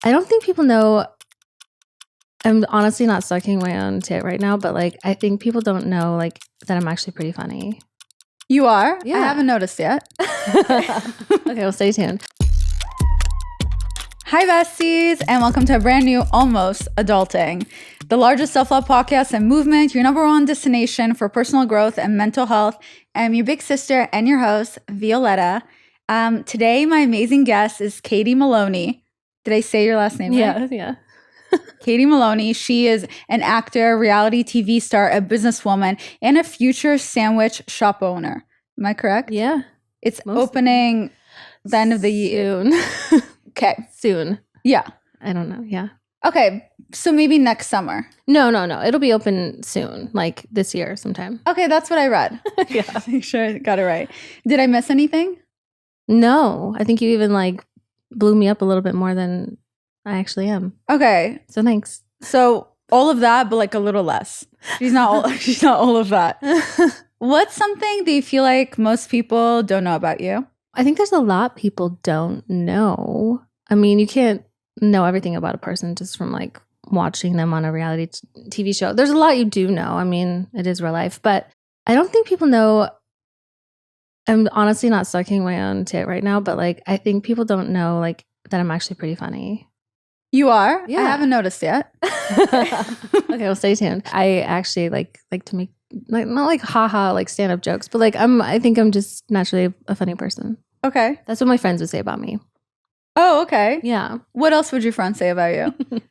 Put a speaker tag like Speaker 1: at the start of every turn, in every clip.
Speaker 1: I don't think people know. I'm honestly not sucking my own tit right now, but like I think people don't know like that I'm actually pretty funny.
Speaker 2: You are?
Speaker 1: Yeah.
Speaker 2: I haven't noticed yet.
Speaker 1: Okay, well, stay tuned.
Speaker 2: Hi, besties, and welcome to a brand new Almost Adulting, the largest self-love podcast and movement, your number one destination for personal growth and mental health. I'm your big sister and your host, Violetta. Today, my amazing guest is Katie Maloney. Did I say your last name right?
Speaker 1: Yeah.
Speaker 2: Katie Maloney. She is an actor, reality TV star, a businesswoman, and a future sandwich shop owner. Am I correct?
Speaker 1: Yeah.
Speaker 2: It's opening the end of the year.
Speaker 1: Soon.
Speaker 2: Okay.
Speaker 1: Soon.
Speaker 2: Yeah.
Speaker 1: I don't know. Yeah.
Speaker 2: Okay. So maybe next summer.
Speaker 1: No. It'll be open soon, like this year sometime.
Speaker 2: Okay, that's what I read.
Speaker 1: Yeah.
Speaker 2: Make sure I got it right. Did I miss anything?
Speaker 1: No, I think you even like blew me up a little bit more than I actually am.
Speaker 2: Okay.
Speaker 1: So thanks.
Speaker 2: So all of that, but like a little less. She's not all of that. What's something that you feel like most people don't know about you?
Speaker 1: I think there's a lot people don't know. I mean, you can't know everything about a person just from like watching them on a reality TV show. There's a lot you do know. I mean, it is real life, but I don't think people know. I'm honestly not sucking my own tit right now, but like I think people don't know like that I'm actually pretty funny.
Speaker 2: You are?
Speaker 1: Yeah.
Speaker 2: I haven't noticed yet.
Speaker 1: Okay, well, stay tuned. I actually like to make like not like haha like stand-up jokes, but like I think I'm just naturally a funny person.
Speaker 2: Okay.
Speaker 1: That's what my friends would say about me.
Speaker 2: Oh, okay.
Speaker 1: Yeah.
Speaker 2: What else would your friends say about you?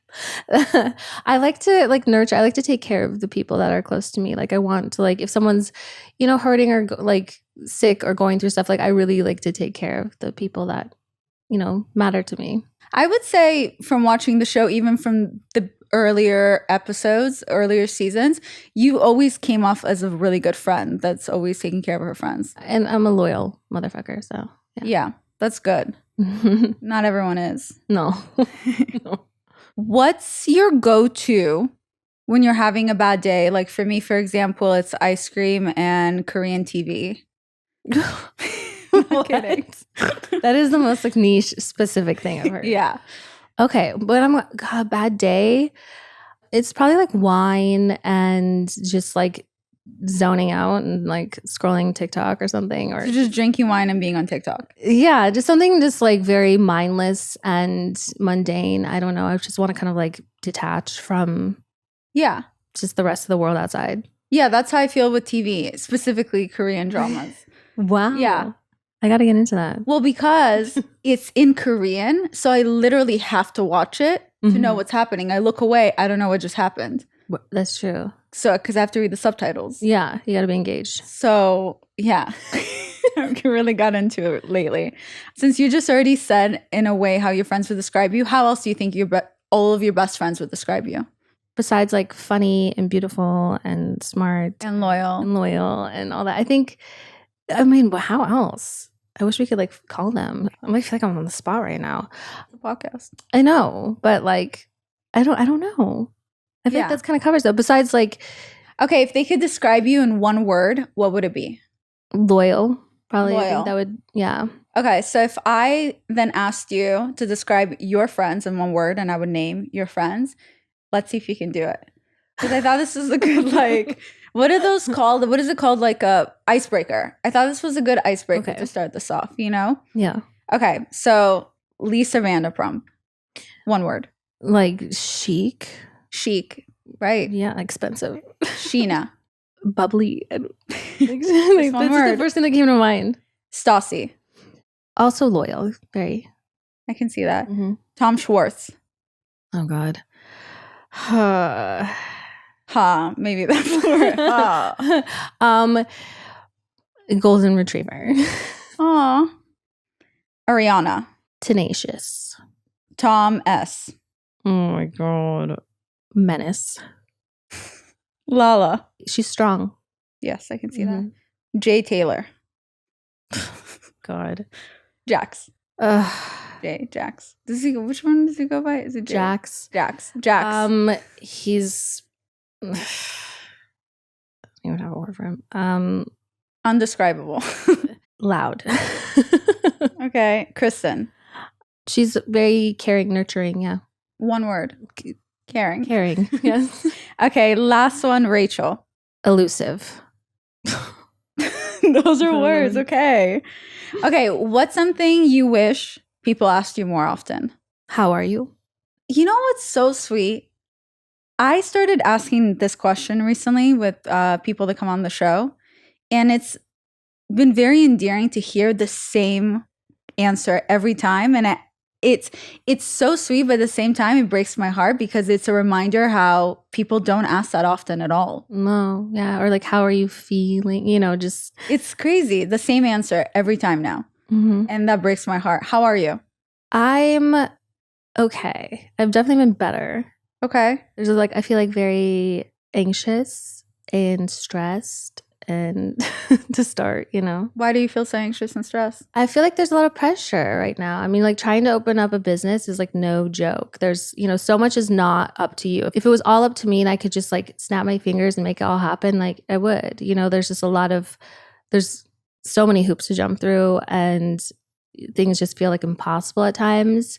Speaker 1: I like to like nurture. I like to take care of the people that are close to me. Like I want to like if someone's, hurting or like sick or going through stuff, like I really like to take care of the people that, matter to me.
Speaker 2: I would say from watching the show, even from the earlier episodes, earlier seasons, you always came off as a really good friend that's always taking care of her friends.
Speaker 1: And I'm a loyal motherfucker, so
Speaker 2: yeah that's good. Not everyone is.
Speaker 1: No.
Speaker 2: What's your go-to when you're having a bad day? Like for me, for example, it's ice cream and Korean TV.
Speaker 1: I'm kidding. That is the most like niche specific thing I've heard.
Speaker 2: Yeah.
Speaker 1: Okay, but I'm a bad day. It's probably like wine and just like zoning out and like scrolling TikTok or something, or
Speaker 2: So just drinking wine and being on TikTok.
Speaker 1: Yeah, just something just like very mindless and mundane. I don't know. I just want to kind of like detach from just the rest of the world outside.
Speaker 2: Yeah, that's how I feel with TV, specifically Korean dramas.
Speaker 1: Wow.
Speaker 2: Yeah.
Speaker 1: I got to get into that.
Speaker 2: Well, because it's in Korean, so I literally have to watch it to know what's happening. I look away, I don't know what just happened.
Speaker 1: That's true.
Speaker 2: So, because I have to read the subtitles.
Speaker 1: Yeah, you got to be engaged.
Speaker 2: So, yeah. I really got into it lately. Since you just already said in a way how your friends would describe you, how else do you think all of your best friends would describe you?
Speaker 1: Besides like funny and beautiful and smart
Speaker 2: And loyal.
Speaker 1: And all that. I mean, how else? I wish we could like call them. I feel like I'm on the spot right now.
Speaker 2: The podcast.
Speaker 1: I know, but like, I don't know. I feel like that's kind of covers though. Besides like,
Speaker 2: okay, if they could describe you in one word, what would it be?
Speaker 1: Loyal, probably.
Speaker 2: Loyal.
Speaker 1: I think that would, yeah.
Speaker 2: Okay, so if I then asked you to describe your friends in one word and I would name your friends, let's see if you can do it. Because I thought this was a good, like, what are those called? What is it called? Like a icebreaker. I thought this was a good icebreaker to start this off,
Speaker 1: Yeah.
Speaker 2: Okay, so Lisa Vanderpump. One word.
Speaker 1: Like chic.
Speaker 2: Chic, right?
Speaker 1: Yeah, expensive.
Speaker 2: Sheena.
Speaker 1: Bubbly. That's
Speaker 2: one
Speaker 1: the first thing that came to mind.
Speaker 2: Stassi.
Speaker 1: Also loyal. Very.
Speaker 2: I can see that.
Speaker 1: Mm-hmm.
Speaker 2: Tom Schwartz.
Speaker 1: Oh, God.
Speaker 2: Maybe that's the word.
Speaker 1: Golden retriever.
Speaker 2: Aw. Ariana.
Speaker 1: Tenacious.
Speaker 2: Tom S.
Speaker 1: Oh my God. Menace.
Speaker 2: Lala.
Speaker 1: She's strong.
Speaker 2: Yes, I can see that. Jay Taylor.
Speaker 1: God.
Speaker 2: Jax. Jax. Which one does he go by? Is it Jay?
Speaker 1: Jax?
Speaker 2: Jax.
Speaker 1: He's I don't even have a word for him.
Speaker 2: Undescribable.
Speaker 1: Loud.
Speaker 2: Okay. Kristen.
Speaker 1: She's very caring, nurturing. Yeah.
Speaker 2: One word. Caring.
Speaker 1: Caring. Yes.
Speaker 2: Okay, last one, Rachel.
Speaker 1: Elusive.
Speaker 2: Those are words. Okay. Okay, what's something you wish people asked you more often?
Speaker 1: How are you?
Speaker 2: You know what's so sweet? I started asking this question recently with people that come on the show, and it's been very endearing to hear the same answer every time. And it's so sweet, but at the same time, it breaks my heart because it's a reminder how people don't ask that often at all.
Speaker 1: No. Yeah. Or like, how are you feeling? Just.
Speaker 2: It's crazy. The same answer every time now.
Speaker 1: Mm-hmm.
Speaker 2: And that breaks my heart. How are you?
Speaker 1: I'm okay. I've definitely been better.
Speaker 2: Okay.
Speaker 1: There's like, I feel like very anxious and stressed and to start,
Speaker 2: Why do you feel so anxious and stressed?
Speaker 1: I feel like there's a lot of pressure right now. I mean, like trying to open up a business is like no joke. There's, so much is not up to you. If it was all up to me and I could just like snap my fingers and make it all happen, like I would. There's just there's so many hoops to jump through and things just feel like impossible at times.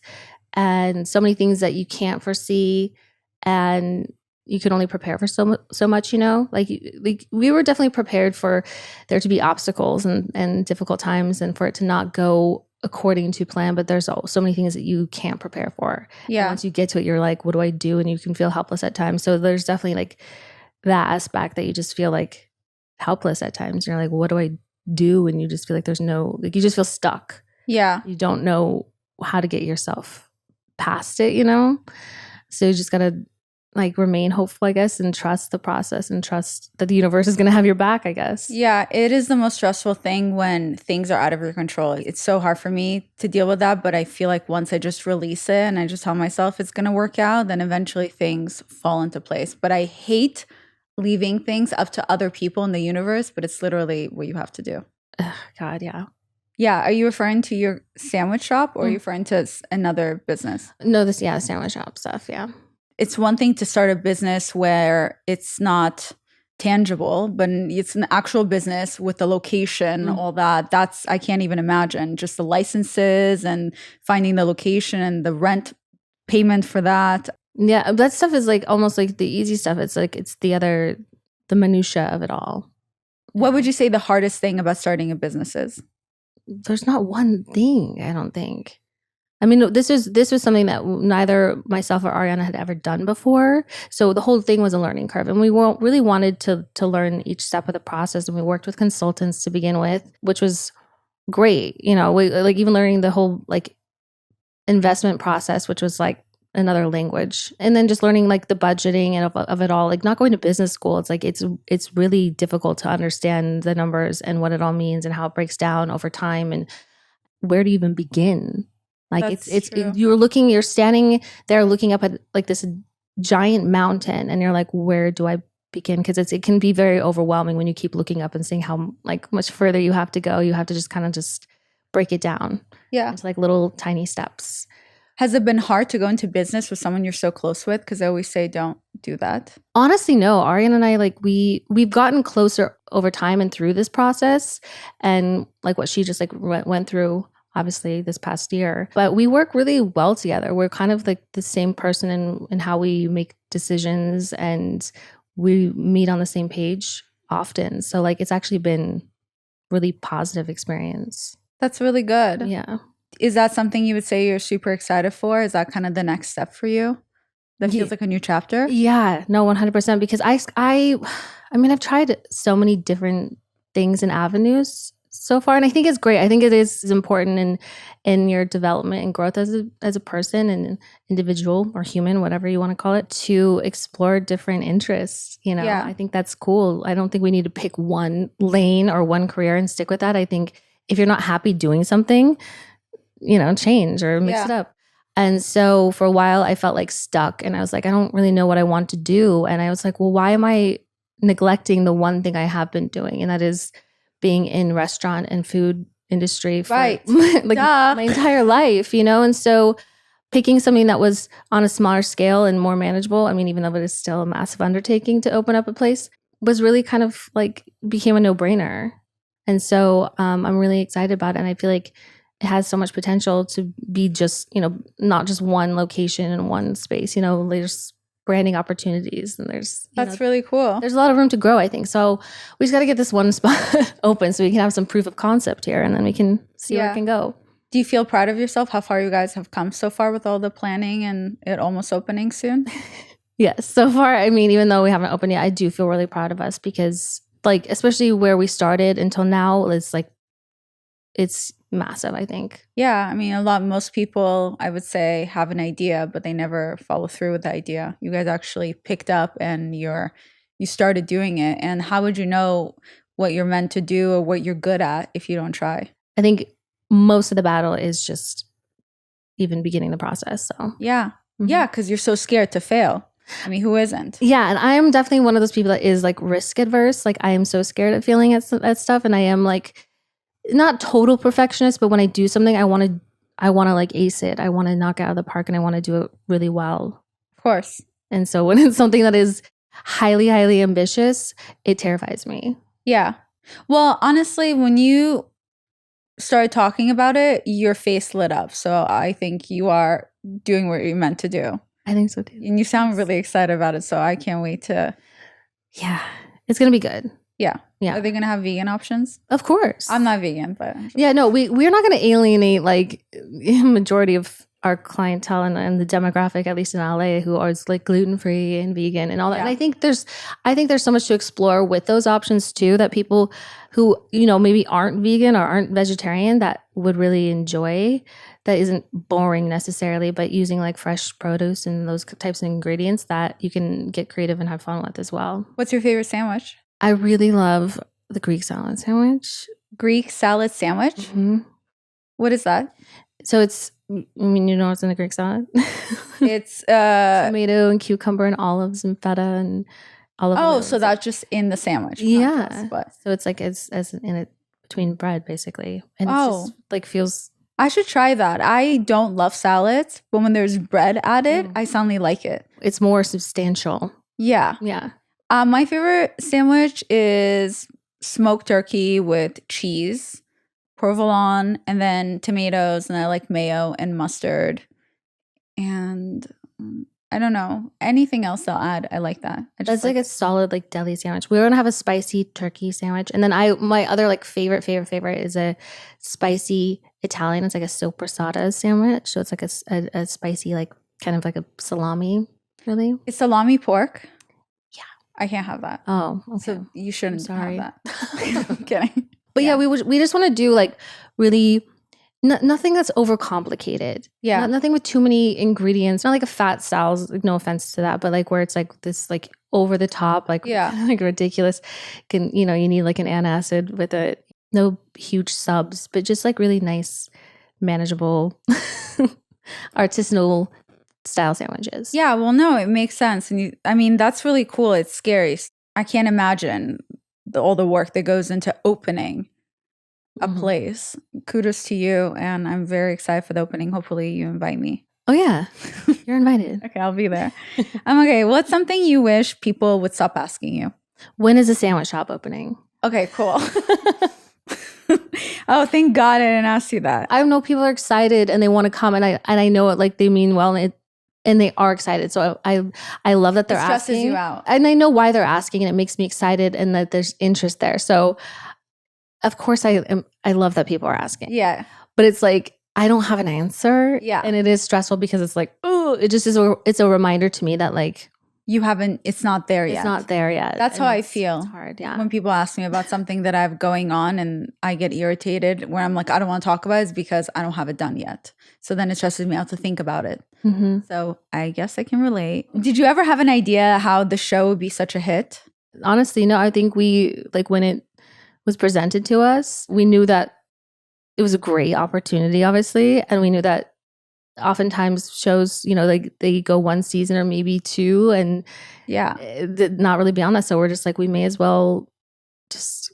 Speaker 1: And so many things that you can't foresee and you can only prepare for so much, like we were definitely prepared for there to be obstacles and difficult times and for it to not go according to plan, but there's so many things that you can't prepare for.
Speaker 2: Yeah.
Speaker 1: And once you get to it, you're like, what do I do? And you can feel helpless at times. So there's definitely like that aspect that you just feel like helpless at times. You're like, what do I do? And you just feel like there's no, like you just feel stuck.
Speaker 2: Yeah.
Speaker 1: You don't know how to get yourself past it, So you just gotta like remain hopeful, I guess, and trust the process and trust that the universe is gonna have your back, I guess.
Speaker 2: Yeah, it is the most stressful thing when things are out of your control. It's so hard for me to deal with that, but I feel like once I just release it and I just tell myself it's gonna work out, then eventually things fall into place. But I hate leaving things up to other people in the universe, but it's literally what you have to do.
Speaker 1: God, yeah.
Speaker 2: Yeah, are you referring to your sandwich shop or are you referring to another business?
Speaker 1: No, sandwich shop stuff, yeah.
Speaker 2: It's one thing to start a business where it's not tangible, but it's an actual business with the location, all that. That's, I can't even imagine. Just the licenses and finding the location and the rent payment for that.
Speaker 1: Yeah, that stuff is like almost like the easy stuff. It's like it's the minutia of it all.
Speaker 2: What would you say the hardest thing about starting a business is?
Speaker 1: There's not one thing, I don't think. I mean, this was something that neither myself or Ariana had ever done before. So the whole thing was a learning curve. And we really wanted to learn each step of the process. And we worked with consultants to begin with, which was great. We like even learning the whole like investment process, which was like another language. And then just learning like the budgeting and of it all, like not going to business school. It's like, it's really difficult to understand the numbers and what it all means and how it breaks down over time and where to even begin. Like you're standing there looking up at like this giant mountain and you're like, where do I begin? Because it can be very overwhelming when you keep looking up and seeing how like much further you have to go. You have to just kind of just break it down.
Speaker 2: Yeah.
Speaker 1: Into like little tiny steps.
Speaker 2: Has it been hard to go into business with someone you're so close with? Because I always say don't do that.
Speaker 1: Honestly, no. Ariana and I, like we've gotten closer over time and through this process and like what she just like went through obviously this past year, but we work really well together. We're kind of like the same person in how we make decisions and we meet on the same page often. So like it's actually been really positive experience.
Speaker 2: That's really good.
Speaker 1: Yeah.
Speaker 2: Is that something you would say you're super excited for? Is that kind of the next step for you? That feels like a new chapter?
Speaker 1: Yeah, no, 100%. Because I mean, I've tried so many different things and avenues so far, and I think it's great. I think it is important in your development and growth as a person and an individual or human, whatever you want to call it, to explore different interests.
Speaker 2: Yeah.
Speaker 1: I think that's cool. I don't think we need to pick one lane or one career and stick with that. I think if you're not happy doing something, change or mix it up. And so for a while I felt like stuck and I was like, I don't really know what I want to do. And I was like, well, why am I neglecting the one thing I have been doing? And that is being in restaurant and food industry for like my entire life, And so picking something that was on a smaller scale and more manageable, I mean, even though it is still a massive undertaking to open up a place, was really kind of like became a no-brainer. And so I'm really excited about it. And I feel like it has so much potential to be just, not just one location and one space. There's branding opportunities, and
Speaker 2: That's really cool.
Speaker 1: There's a lot of room to grow, I think. So we just got to get this one spot open so we can have some proof of concept here, and then we can see where it can go.
Speaker 2: Do you feel proud of yourself, how far you guys have come so far with all the planning and it almost opening soon?
Speaker 1: Yes. So far, I mean, even though we haven't opened yet, I do feel really proud of us because, like, especially where we started until now, it's massive, I think.
Speaker 2: Yeah. I mean, most people, I would say, have an idea, but they never follow through with the idea. You guys actually picked up and you started doing it. And how would you know what you're meant to do or what you're good at if you don't try?
Speaker 1: I think most of the battle is just even beginning the process. So
Speaker 2: yeah. Mm-hmm. Yeah, because you're so scared to fail. I mean, who isn't?
Speaker 1: Yeah, and I am definitely one of those people that is like risk adverse. Like I am so scared of failing at stuff, and I am like not total perfectionist, but when I do something, I want to like ace it. I want to knock it out of the park, and I want to do it really well.
Speaker 2: Of course.
Speaker 1: And so when it's something that is highly, highly ambitious, it terrifies me.
Speaker 2: Yeah. Well, honestly, when you started talking about it, your face lit up. So I think you are doing what you're meant to do.
Speaker 1: I think so too.
Speaker 2: And you sound really excited about it. So I can't wait to.
Speaker 1: Yeah. It's going to be good.
Speaker 2: Yeah.
Speaker 1: Yeah.
Speaker 2: Are they going to have vegan options?
Speaker 1: Of course.
Speaker 2: I'm not vegan, but.
Speaker 1: Yeah, no, we're not going to alienate like majority of our clientele and the demographic, at least in LA, who are like gluten-free and vegan and all that. Yeah. And I think there's so much to explore with those options too, that people who, maybe aren't vegan or aren't vegetarian that would really enjoy, that isn't boring necessarily, but using like fresh produce and those types of ingredients that you can get creative and have fun with as well.
Speaker 2: What's your favorite sandwich?
Speaker 1: I really love the Greek salad sandwich.
Speaker 2: Greek salad sandwich?
Speaker 1: Mm-hmm.
Speaker 2: What is that?
Speaker 1: So it's, what's in the Greek salad?
Speaker 2: It's
Speaker 1: tomato and cucumber and olives and feta and olive oil.
Speaker 2: Oh, so that's just in the sandwich.
Speaker 1: Yeah. So it's like as in it between bread basically. And it's just like feels.
Speaker 2: I should try that. I don't love salads, but when there's bread added, I suddenly like it.
Speaker 1: It's more substantial.
Speaker 2: Yeah.
Speaker 1: Yeah.
Speaker 2: My favorite sandwich is smoked turkey with cheese, provolone, and then tomatoes, and I like mayo and mustard. And I don't know. Anything else I'll add. I like that.
Speaker 1: That's like a solid like deli sandwich. We're gonna have a spicy turkey sandwich. And then my other like favorite is a spicy Italian. It's like a soppressata sandwich. So it's like a spicy, like kind of like a salami, really.
Speaker 2: Is salami pork?
Speaker 1: Yeah.
Speaker 2: I can't have that.
Speaker 1: Oh, okay.
Speaker 2: So you shouldn't have that. I'm kidding.
Speaker 1: But yeah, we just want to do like really nothing that's overcomplicated.
Speaker 2: Yeah.
Speaker 1: Nothing with too many ingredients. Not like a fat salad, like, no offense to that, but like where it's like this like over the top, like, like ridiculous. You need like an antacid with it. No huge subs, but just like really nice, manageable, artisanal style sandwiches.
Speaker 2: Yeah, well, no, it makes sense. And that's really cool. It's scary. I can't imagine all the work that goes into opening a place. Kudos to you. And I'm very excited for the opening. Hopefully you invite me.
Speaker 1: Oh, yeah. You're invited.
Speaker 2: Okay, I'll be there. Okay. What's something you wish people would stop asking you?
Speaker 1: When is the sandwich shop opening?
Speaker 2: Okay, cool. Oh, thank God I didn't ask you that.
Speaker 1: I know people are excited and they want to come, and I know it, like they mean well, and they are excited. So I love that they're asking. It stresses
Speaker 2: you out.
Speaker 1: And I know why they're asking, and it makes me excited and that there's interest there. So of course I love that people are asking.
Speaker 2: Yeah.
Speaker 1: But it's like, I don't have an answer.
Speaker 2: Yeah.
Speaker 1: And it is stressful because it's like, oh, it just is it's a reminder to me that like,
Speaker 2: it's not there yet.
Speaker 1: It's not there yet.
Speaker 2: That's how I feel.
Speaker 1: It's hard, yeah.
Speaker 2: When people ask me about something that I have going on and I get irritated where I'm like, I don't want to talk about it, is because I don't have it done yet. So then it stresses me out to think about it.
Speaker 1: Mm-hmm.
Speaker 2: So I guess I can relate. Did you ever have an idea how the show would be such a hit?
Speaker 1: Honestly, no. I think when it was presented to us, we knew that it was a great opportunity, obviously. And we knew that oftentimes shows, like they go one season or maybe two, and not really beyond that. So we're just like, we may as well just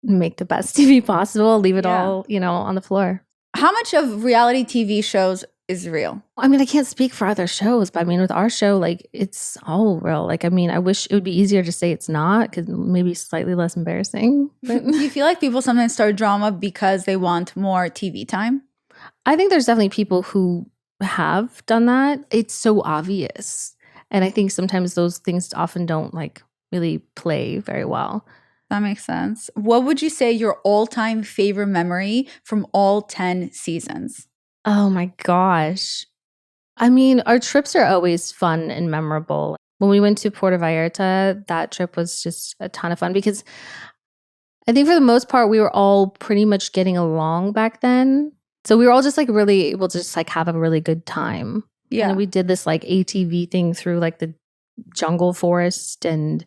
Speaker 1: make the best TV possible, leave it all, on the floor.
Speaker 2: How much of reality TV shows is real?
Speaker 1: I mean, I can't speak for other shows, but I mean, with our show, like it's all real. Like, I mean, I wish it would be easier to say it's not, because maybe slightly less embarrassing. But
Speaker 2: do you feel like people sometimes start drama because they want more TV time?
Speaker 1: I think there's definitely people who have done that. It's so obvious. And I think sometimes those things often don't like really play very well.
Speaker 2: That makes sense. What would you say your all-time favorite memory from all 10 seasons?
Speaker 1: Oh my gosh. I mean, our trips are always fun and memorable. When we went to Puerto Vallarta, that trip was just a ton of fun because I think for the most part, we were all pretty much getting along back then. So we were all just like really able to just like have a really good time.
Speaker 2: Yeah.
Speaker 1: And then we did this like ATV thing through like the jungle forest, and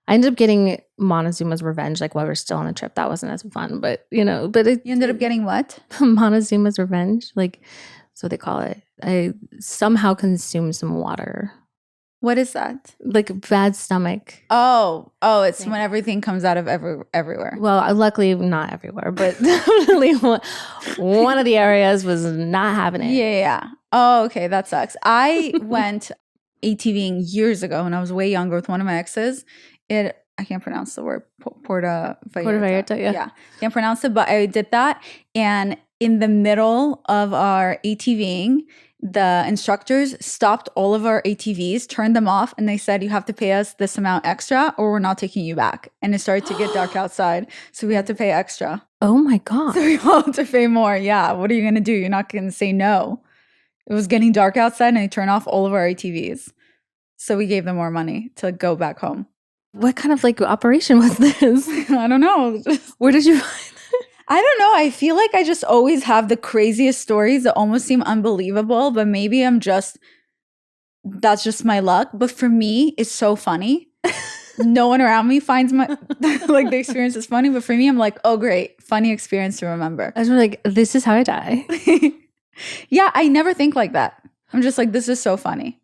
Speaker 1: I ended up getting Montezuma's Revenge like while we were still on the trip. That wasn't as fun, but
Speaker 2: You ended up getting what?
Speaker 1: Montezuma's Revenge, like that's what they call it. I somehow consumed some water.
Speaker 2: What is that?
Speaker 1: Like bad stomach.
Speaker 2: Oh, it's when everything comes out of everywhere.
Speaker 1: Well, luckily not everywhere, but definitely one of the areas was not having it.
Speaker 2: Yeah. Oh, okay. That sucks. I went ATVing years ago when I was way younger with one of my exes. I can't pronounce the word Puerto Vallarta.
Speaker 1: Puerto Vallarta, yeah.
Speaker 2: Can't pronounce it, but I did that. And in the middle of our ATVing, the instructors stopped all of our ATVs, turned them off, and they said, you have to pay us this amount extra or we're not taking you back. And it started to get dark outside. So we had to pay extra.
Speaker 1: Oh my God.
Speaker 2: So we all had to pay more. Yeah. What are you going to do? You're not going to say no. It was getting dark outside and they turned off all of our ATVs. So we gave them more money to go back home.
Speaker 1: What kind of like operation was this?
Speaker 2: I don't know.
Speaker 1: Where did you find
Speaker 2: I don't know. I feel like I just always have the craziest stories that almost seem unbelievable, but maybe that's just my luck. But for me, it's so funny. No one around me finds like the experience is funny, but for me, I'm like, oh great, funny experience to remember.
Speaker 1: I was like, this is how I die.
Speaker 2: Yeah, I never think like that. I'm just like, this is so funny.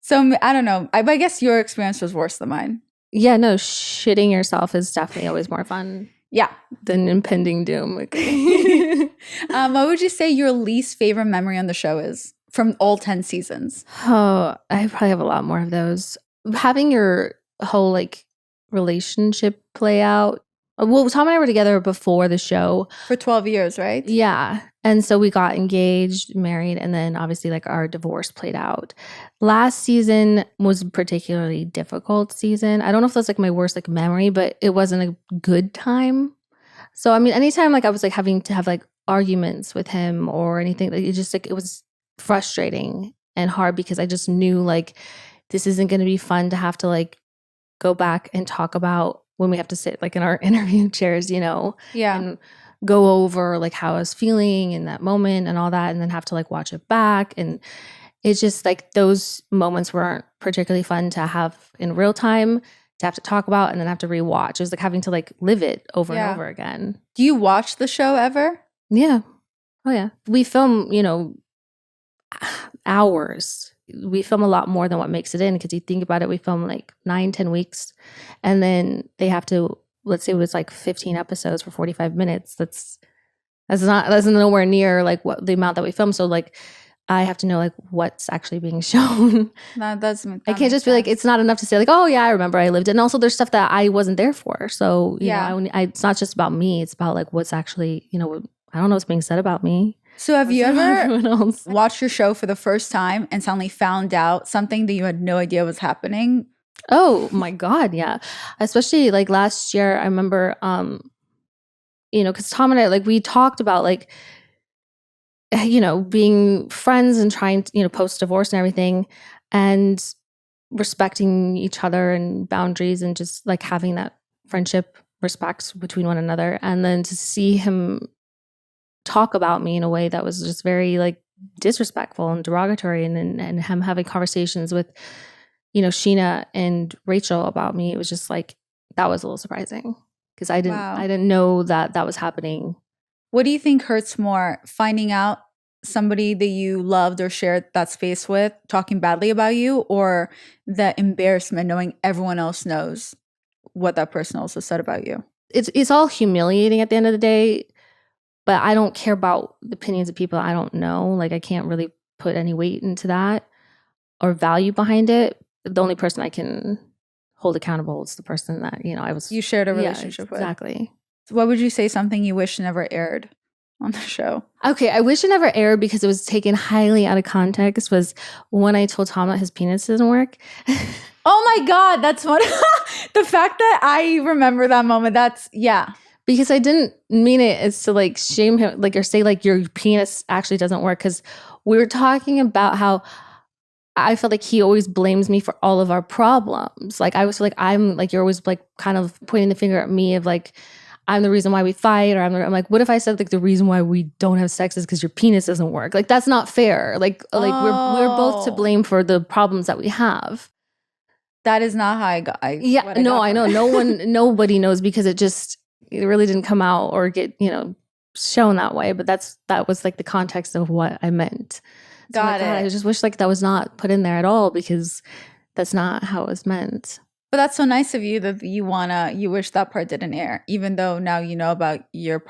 Speaker 2: So I don't know. I guess your experience was worse than mine.
Speaker 1: Yeah, no, shitting yourself is definitely always more fun.
Speaker 2: Yeah.
Speaker 1: Than impending doom.
Speaker 2: What would you say your least favorite memory on the show is from all 10 seasons?
Speaker 1: Oh, I probably have a lot more of those. Having your whole like relationship play out. Well, Tom and I were together before the show.
Speaker 2: For 12 years, right?
Speaker 1: Yeah. And so we got engaged, married, and then obviously like our divorce played out. Last season was a particularly difficult season. I don't know if that's like my worst like memory, but it wasn't a good time. So I mean, anytime like I was like having to have like arguments with him or anything, like, it was frustrating and hard because I just knew like this isn't going to be fun to have to like go back and talk about when we have to sit like in our interview chairs,
Speaker 2: Yeah.
Speaker 1: And go over like how I was feeling in that moment and all that, and then have to like watch it back. And it's just like those moments weren't particularly fun to have in real time, to have to talk about and then have to rewatch. It was like having to like live it over and over again.
Speaker 2: Do you watch the show ever?
Speaker 1: Yeah. Oh yeah. We film, hours. We film a lot more than what makes it in, because you think about it, we film like 9-10 weeks, and then they have to, let's say it was like 15 episodes for 45 minutes. That's nowhere near like what the amount that we film. So like I have to know like what's actually being shown.
Speaker 2: I
Speaker 1: can't just be like, it's not enough to say like, oh yeah, I remember I lived it. And also there's stuff that I wasn't there for. So you know, it's not just about me. It's about like what's actually, I don't know what's being said about me.
Speaker 2: So have you ever watched your show for the first time and suddenly found out something that you had no idea was happening?
Speaker 1: Oh my God, yeah. Especially like last year, I remember, because Tom and I, like we talked about like, being friends and trying to, post-divorce and everything, and respecting each other and boundaries, and just like having that friendship respect between one another. And then to see him talk about me in a way that was just very like disrespectful and derogatory, and him having conversations with Sheena and Rachel about me, it was just like, that was a little surprising, because I didn't know that was happening.
Speaker 2: What do you think hurts more, finding out somebody that you loved or shared that space with talking badly about you, or the embarrassment knowing everyone else knows what that person also said about you?
Speaker 1: It's all humiliating at the end of the day. But I don't care about the opinions of people I don't know. Like, I can't really put any weight into that or value behind it. The only person I can hold accountable is the person that,
Speaker 2: you shared a relationship with.
Speaker 1: Exactly.
Speaker 2: So what would you say something you wish never aired? on the show.
Speaker 1: Okay, I wish it never aired because it was taken highly out of context. Was when I told Tom that his penis doesn't work.
Speaker 2: Oh my God, that's one. The fact that I remember that moment,
Speaker 1: because I didn't mean it as to like shame him, like, or say like your penis actually doesn't work. Because we were talking about how I felt like he always blames me for all of our problems. Like I was like, I'm like, you're always like kind of pointing the finger at me of like, I'm the reason why we fight, or I'm like, what if I said like the reason why we don't have sex is because your penis doesn't work? Like that's not fair. Like we're both to blame for the problems that we have.
Speaker 2: That is not how I got.
Speaker 1: I know. Nobody knows because it really didn't come out or get, shown that way. But that was like the context of what I meant. So
Speaker 2: Got it.
Speaker 1: I just wish like that was not put in there at all because that's not how it was meant.
Speaker 2: But that's so nice of you that you wish that part didn't air, even though now you know about your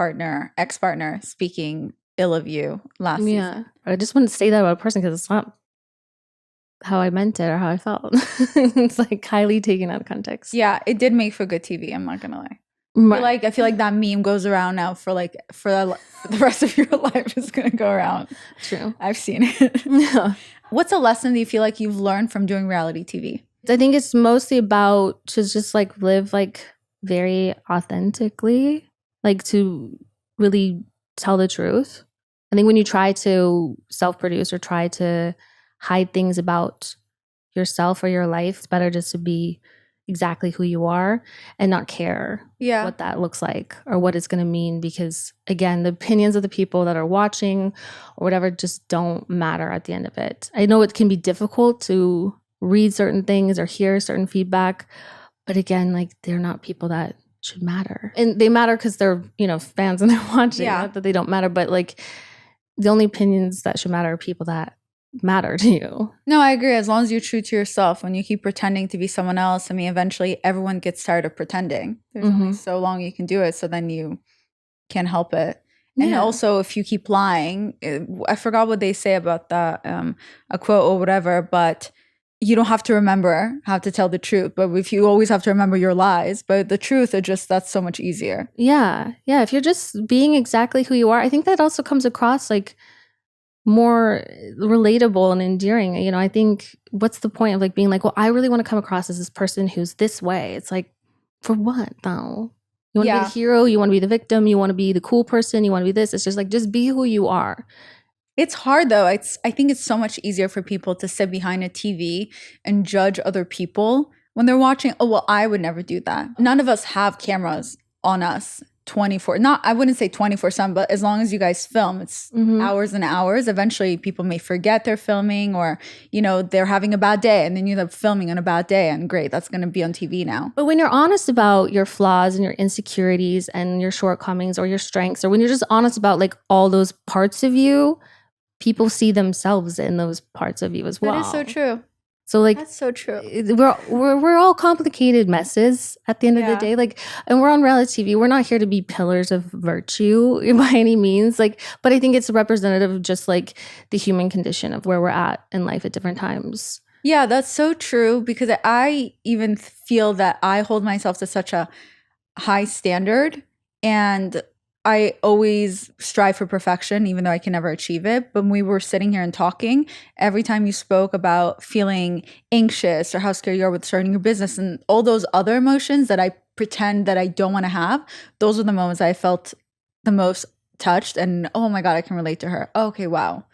Speaker 2: ex-partner speaking ill of you last season.
Speaker 1: I just wouldn't say that about a person because it's not how I meant it or how I felt. It's like highly taken out of context.
Speaker 2: Yeah, it did make for good TV. I'm not gonna lie. Right. I feel like that meme goes around now for the rest of your life. Is gonna go around.
Speaker 1: True,
Speaker 2: I've seen it. Yeah. What's a lesson that you feel like you've learned from doing reality TV?
Speaker 1: I think it's mostly about to just like live like very authentically, like to really tell the truth. I think when you try to self-produce or try to hide things about yourself or your life, it's better just to be exactly who you are and not care what that looks like or what it's going to mean, because again, the opinions of the people that are watching or whatever just don't matter at the end of it. I know it can be difficult to read certain things or hear certain feedback, but again, like they're not people that should matter, and they matter because they're fans and they're watching. Not that they don't matter, but like the only opinions that should matter are people that matter to you.
Speaker 2: No, I agree. As long as you're true to yourself, when you keep pretending to be someone else, I mean, eventually everyone gets tired of pretending. There's only so long you can do it, so then you can't help it. And also, if you keep lying, I forgot what they say about that, a quote or whatever, but you don't have to remember how to tell the truth. But if you always have to remember your lies, but the truth, that's so much easier.
Speaker 1: Yeah. If you're just being exactly who you are, I think that also comes across like more relatable and endearing. I think what's the point of like being like, well, I really want to come across as this person who's this way. It's like, for what though? You want to be the hero, you want to be the victim, you want to be the cool person, you want to be this. It's just like, just be who you are.
Speaker 2: It's hard though. I think it's so much easier for people to sit behind a TV and judge other people when they're watching. Oh, well, I would never do that. None of us have cameras on us 24, I wouldn't say 24/7, but as long as you guys film, it's hours and hours. Eventually people may forget they're filming, or, they're having a bad day and then you end up filming on a bad day, and great, that's going to be on TV now.
Speaker 1: But when you're honest about your flaws and your insecurities and your shortcomings or your strengths, or when you're just honest about like all those parts of you, people see themselves in those parts of you as well.
Speaker 2: That is so true.
Speaker 1: So like,
Speaker 2: that's so true.
Speaker 1: We're all complicated messes at the end of the day. Like, and we're on reality TV. We're not here to be pillars of virtue by any means. Like, but I think it's representative of just like the human condition of where we're at in life at different times.
Speaker 2: Yeah, that's so true, because I even feel that I hold myself to such a high standard, and I always strive for perfection, even though I can never achieve it. But when we were sitting here and talking, every time you spoke about feeling anxious or how scared you are with starting your business and all those other emotions that I pretend that I don't want to have, those are the moments I felt the most touched. And oh my God, I can relate to her. Okay, wow.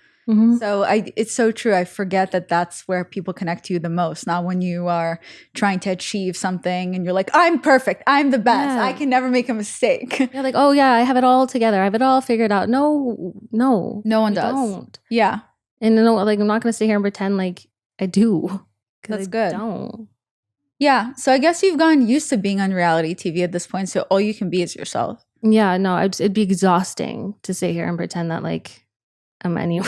Speaker 2: So it's so true. I forget that that's where people connect to you the most. Not when you are trying to achieve something and you're like, I'm perfect, I'm the best, I can never make a mistake.
Speaker 1: You're like, oh yeah, I have it all together, I have it all figured out. No
Speaker 2: one does.
Speaker 1: Don't.
Speaker 2: Yeah.
Speaker 1: And like, I'm not gonna sit here and pretend like I do.
Speaker 2: That's good.
Speaker 1: Don't.
Speaker 2: Yeah. So I guess you've gotten used to being on reality TV at this point, so all you can be is yourself.
Speaker 1: Yeah, no, it'd be exhausting to sit here and pretend that like I'm any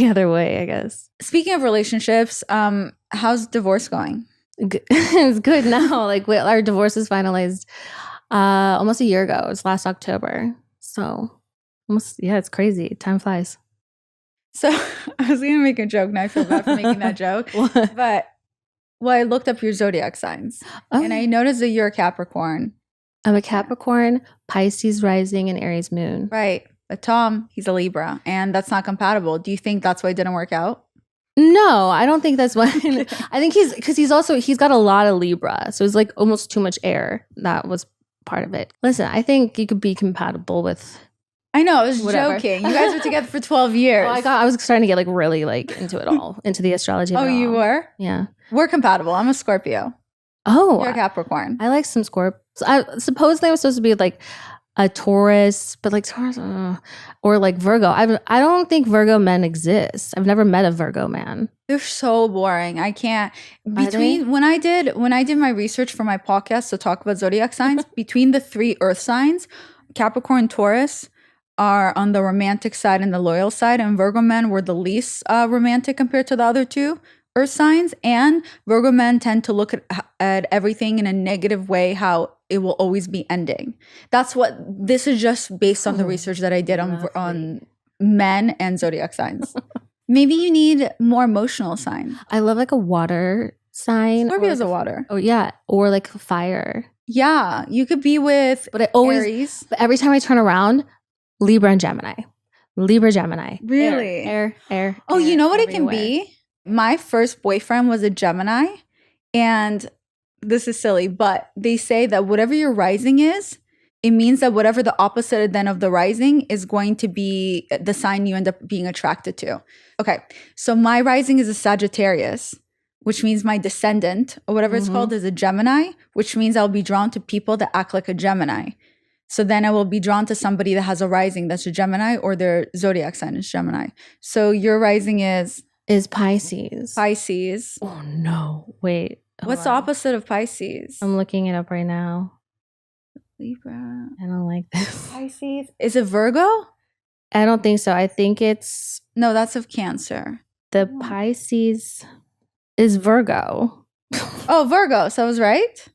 Speaker 1: other way, I guess.
Speaker 2: Speaking of relationships, how's divorce going?
Speaker 1: It's good now. Like our divorce is finalized almost a year ago. It's last October. So it's crazy. Time flies.
Speaker 2: So I was gonna make a joke. Now I feel bad for making that joke. But I looked up your zodiac signs and I noticed that you're a Capricorn.
Speaker 1: I'm a Capricorn, Pisces rising, and Aries moon.
Speaker 2: Right. But Tom, he's a Libra, and that's not compatible. Do you think that's why it didn't work out?
Speaker 1: No, I don't think that's why. I think he's got a lot of Libra. So it's like almost too much air. That was part of it. Listen, I think you could be compatible with.
Speaker 2: I know, I was
Speaker 1: Whatever.
Speaker 2: joking. You guys were together for 12 years.
Speaker 1: I was starting to get like really like into it all, into the astrology.
Speaker 2: Oh, you were?
Speaker 1: Yeah.
Speaker 2: We're compatible. I'm a Scorpio.
Speaker 1: Oh,
Speaker 2: You're a Capricorn.
Speaker 1: I like some Scorp. I suppose they were supposed to be like a Taurus, but like Taurus, or like Virgo. I don't think Virgo men exist. I've never met a Virgo man.
Speaker 2: They're so boring. I can't.
Speaker 1: Are they?
Speaker 2: When I did my research for my podcast to talk about zodiac signs, between the 3 earth signs, Capricorn, Taurus are on the romantic side and the loyal side, and Virgo men were the least romantic compared to the other 2 earth signs. And Virgo men tend to look at everything in a negative way, how it will always be ending. This is just based on the research that I did on men and zodiac signs. Maybe you need more emotional sign.
Speaker 1: I love like a water sign.
Speaker 2: Scorpio's a water.
Speaker 1: Oh yeah, or like fire.
Speaker 2: Yeah, you could be with
Speaker 1: But I always,
Speaker 2: Aries.
Speaker 1: but every time I turn around, Libra and Gemini. Libra, Gemini.
Speaker 2: Really?
Speaker 1: Air.
Speaker 2: Oh, you know what it can
Speaker 1: everywhere.
Speaker 2: be? My first boyfriend was a Gemini, and this is silly, but they say that whatever your rising is, it means that whatever the opposite then of the rising is going to be the sign you end up being attracted to. Okay, so my rising is a Sagittarius, which means my descendant, or whatever it's called, is a Gemini, which means I'll be drawn to people that act like a Gemini. So then I will be drawn to somebody that has a rising that's a Gemini, or their zodiac sign is Gemini. So your rising is
Speaker 1: Pisces.
Speaker 2: Pisces.
Speaker 1: Oh no. Wait.
Speaker 2: What's the opposite of Pisces?
Speaker 1: I'm looking it up right now.
Speaker 2: Libra.
Speaker 1: I don't like this.
Speaker 2: Pisces. Is it Virgo?
Speaker 1: I don't think so. I think it's
Speaker 2: No, that's of Cancer.
Speaker 1: the Pisces is Virgo.
Speaker 2: Oh, Virgo. So I was right?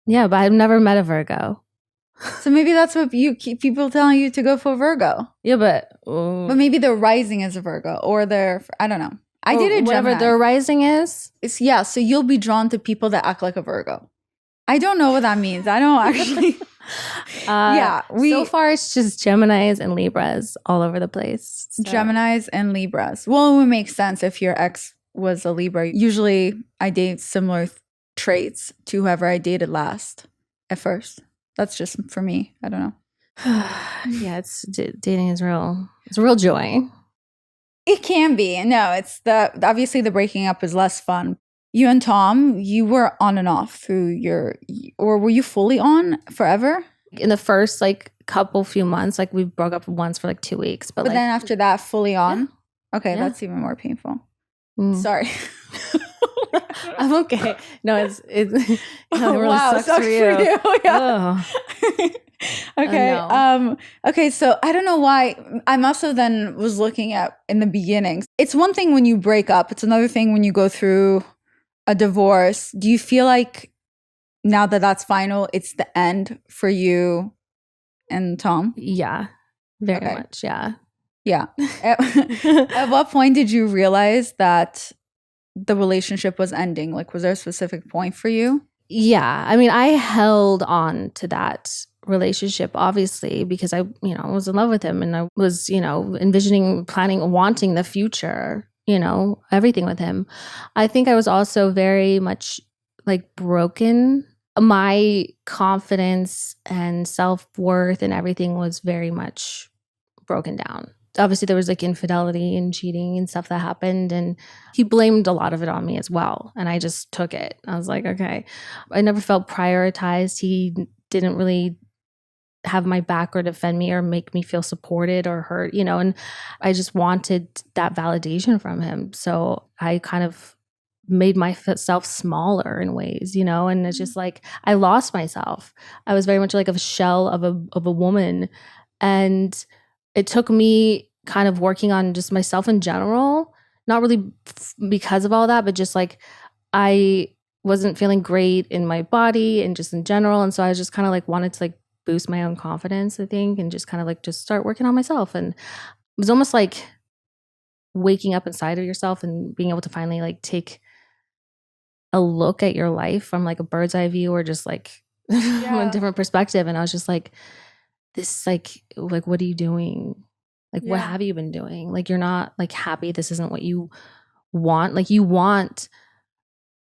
Speaker 1: Yeah, but I've never met a Virgo.
Speaker 2: So maybe that's what you keep people telling you to go for Virgo.
Speaker 1: Yeah, but
Speaker 2: maybe their rising is a Virgo, or I don't know. I did it
Speaker 1: whatever
Speaker 2: Gemini.
Speaker 1: their rising is.
Speaker 2: So you'll be drawn to people that act like a Virgo. I don't know what that means. I don't actually.
Speaker 1: So far it's just Geminis and Libras all over the place. So.
Speaker 2: Geminis and Libras. Well, it would make sense if your ex was a Libra. Usually I date similar traits to whoever I dated last at first. That's just for me. I don't know.
Speaker 1: Yeah, dating is real. It's a real joy.
Speaker 2: It can be. No, obviously the breaking up is less fun. You and Tom, you were on and off through or were you fully on forever?
Speaker 1: In the first like few months, like we broke up once for like 2 weeks, but like,
Speaker 2: then after that, fully on.
Speaker 1: Yeah.
Speaker 2: Okay,
Speaker 1: Yeah.
Speaker 2: that's even more painful.
Speaker 1: Sorry. I'm okay. No, it really
Speaker 2: wow,
Speaker 1: sucks for you.
Speaker 2: Yeah. Okay. Okay. So I don't know why. I must have then was looking at in the beginning. It's one thing when you break up. It's another thing when you go through a divorce. Do you feel like now that that's final, it's the end for you and Tom?
Speaker 1: Yeah, very much. Yeah.
Speaker 2: Yeah. At what point did you realize that the relationship was ending? Like, was there a specific point for you?
Speaker 1: Yeah. I mean, I held on to that relationship, obviously, because I was in love with him and I was, envisioning, planning, wanting the future, everything with him. I think I was also very much like broken. My confidence and self-worth and everything was very much broken down. Obviously, there was like infidelity and cheating and stuff that happened. And he blamed a lot of it on me as well. And I just took it. I was like, okay. I never felt prioritized. He didn't really have my back or defend me or make me feel supported or hurt, and I just wanted that validation from him. So I kind of made myself smaller in ways, and it's just like I lost myself. I was very much like a shell of a woman. And it took me kind of working on just myself in general, not really because of all that, but just like I wasn't feeling great in my body and just in general. And so I just kind of like wanted to like boost my own confidence, I think, and just kind of like just start working on myself. And it was almost like waking up inside of yourself and being able to finally like take a look at your life from like a bird's eye view, or just like from a different perspective. And I was just like, this, like, what are you doing? Like, what have you been doing? Like, you're not like happy. This isn't what you want. Like, you want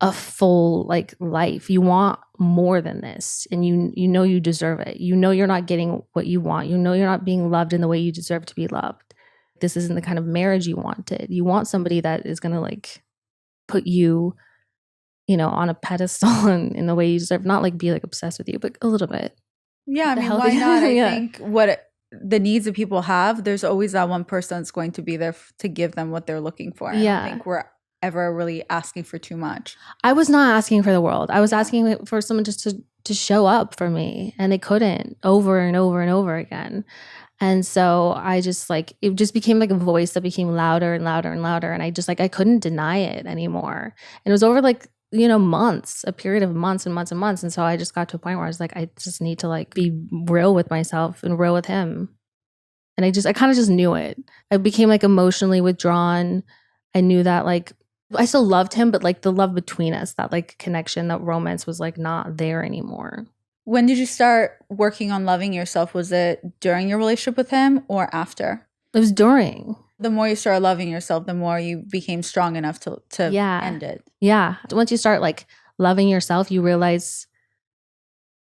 Speaker 1: a full like life. You want more than this. And you know you deserve it. You know you're not getting what you want. You know you're not being loved in the way you deserve to be loved. This isn't the kind of marriage you wanted. You want somebody that is gonna like put you, on a pedestal in the way you deserve, not like be like obsessed with you, but a little bit.
Speaker 2: Yeah, I mean, why not? I think the needs that people have, there's always that one person that's going to be there to give them what they're looking for. I don't think we're ever really asking for too much.
Speaker 1: I was not asking for the world. I was asking for someone just to show up for me, and they couldn't, over and over and over again. And so I just like, it just became like a voice that became louder and louder and louder. And I just like, I couldn't deny it anymore. And it was over like, months, a period of months and months and months. And so I just got to a point where I was like, I just need to like be real with myself and real with him. And I kind of just knew it. I became like emotionally withdrawn. I knew that like, I still loved him, but like the love between us, that like connection, that romance was like not there anymore.
Speaker 2: When did you start working on loving yourself? Was it during your relationship with him or after?
Speaker 1: It was during.
Speaker 2: The more you started loving yourself, the more you became strong enough to end it.
Speaker 1: Yeah. Once you start like loving yourself, you realize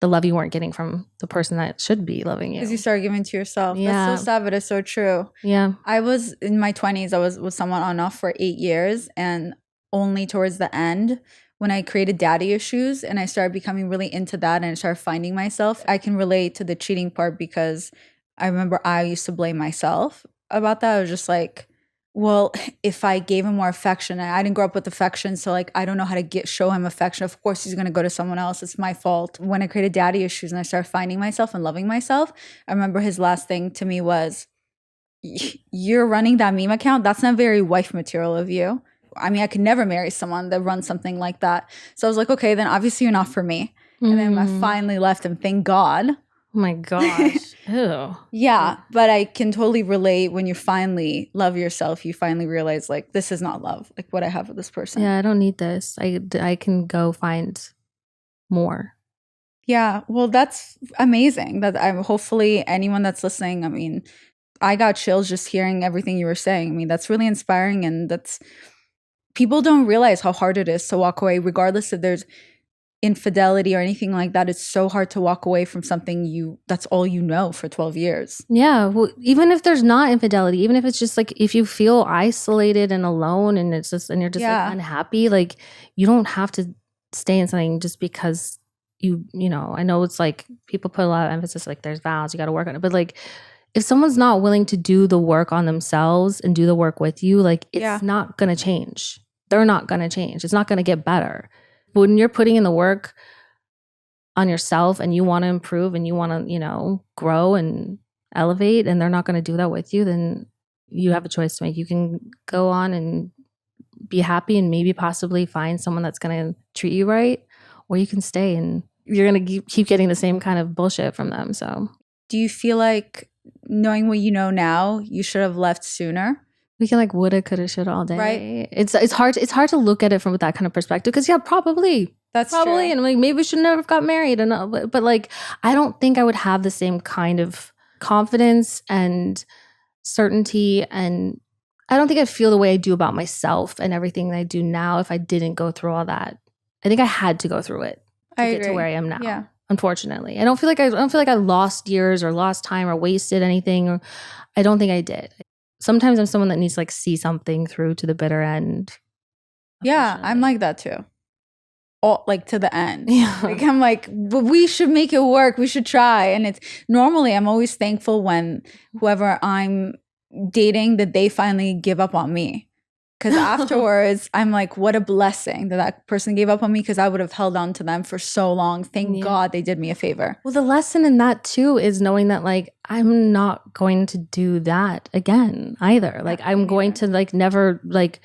Speaker 1: the love you weren't getting from the person that should be loving you.
Speaker 2: Because you started giving to yourself.
Speaker 1: Yeah.
Speaker 2: That's so sad, but it's so true.
Speaker 1: Yeah.
Speaker 2: I was in my 20s. I was with someone on and off for 8 years. And only towards the end, when I created daddy issues and I started becoming really into that and I started finding myself, I can relate to the cheating part because I remember I used to blame myself about that. I was just like, well, if I gave him more affection, I didn't grow up with affection, so like I don't know how to show him affection. Of course he's gonna go to someone else. It's my fault. When I created daddy issues and I started finding myself and loving myself, I remember his last thing to me was, you're running that meme account? That's not very wife material of you. I mean, I could never marry someone that runs something like that. So I was like, okay, then obviously you're not for me. And then I finally left him, thank God.
Speaker 1: Oh my gosh. Ew.
Speaker 2: Yeah, but I can totally relate when you finally love yourself, you finally realize like, this is not love, like what I have with this person.
Speaker 1: Yeah, I don't need this. I can go find more.
Speaker 2: Yeah, well, that's amazing. That hopefully anyone that's listening, I mean, I got chills just hearing everything you were saying. I mean, that's really inspiring, and that's, people don't realize how hard it is to walk away, regardless if there's infidelity or anything like that. It's so hard to walk away from something that's all you know for 12 years.
Speaker 1: Yeah, well, even if there's not infidelity, even if it's just like, if you feel isolated and alone and it's just, and you're just like unhappy, like you don't have to stay in something just because I know it's like people put a lot of emphasis, like there's vows, you got to work on it, but like if someone's not willing to do the work on themselves and do the work with you, like it's not going to change. They're not going to change. It's not going to get better. When you're putting in the work on yourself and you want to improve and you want to, grow and elevate, and they're not going to do that with you, then you have a choice to make. You can go on and be happy and maybe possibly find someone that's going to treat you right, or you can stay and you're going to keep getting the same kind of bullshit from them. So
Speaker 2: do you feel like, knowing what you know now, you should have left sooner?
Speaker 1: We can like woulda, coulda, shoulda all day.
Speaker 2: Right.
Speaker 1: It's hard to look at it from that kind of perspective, because probably.
Speaker 2: That's
Speaker 1: probably.
Speaker 2: True.
Speaker 1: And like maybe we should never have got married. And but like I don't think I would have the same kind of confidence and certainty, and I don't think I'd feel the way I do about myself and everything that I do now if I didn't go through all that. I think I had to go through it to get to where I am now.
Speaker 2: Yeah.
Speaker 1: Unfortunately, I don't feel like I lost years or lost time or wasted anything. Or I don't think I did. Sometimes I'm someone that needs to like see something through to the bitter end.
Speaker 2: Yeah, I'm like that too. All like to the end.
Speaker 1: Yeah.
Speaker 2: Like I'm like, but we should make it work. We should try. And it's normally I'm always thankful when whoever I'm dating that they finally give up on me. Because afterwards, I'm like, what a blessing that person gave up on me, because I would have held on to them for so long. Thank God they did me a favor.
Speaker 1: Well, the lesson in that too is knowing that like I'm not going to do that again either. Like I'm going to like never like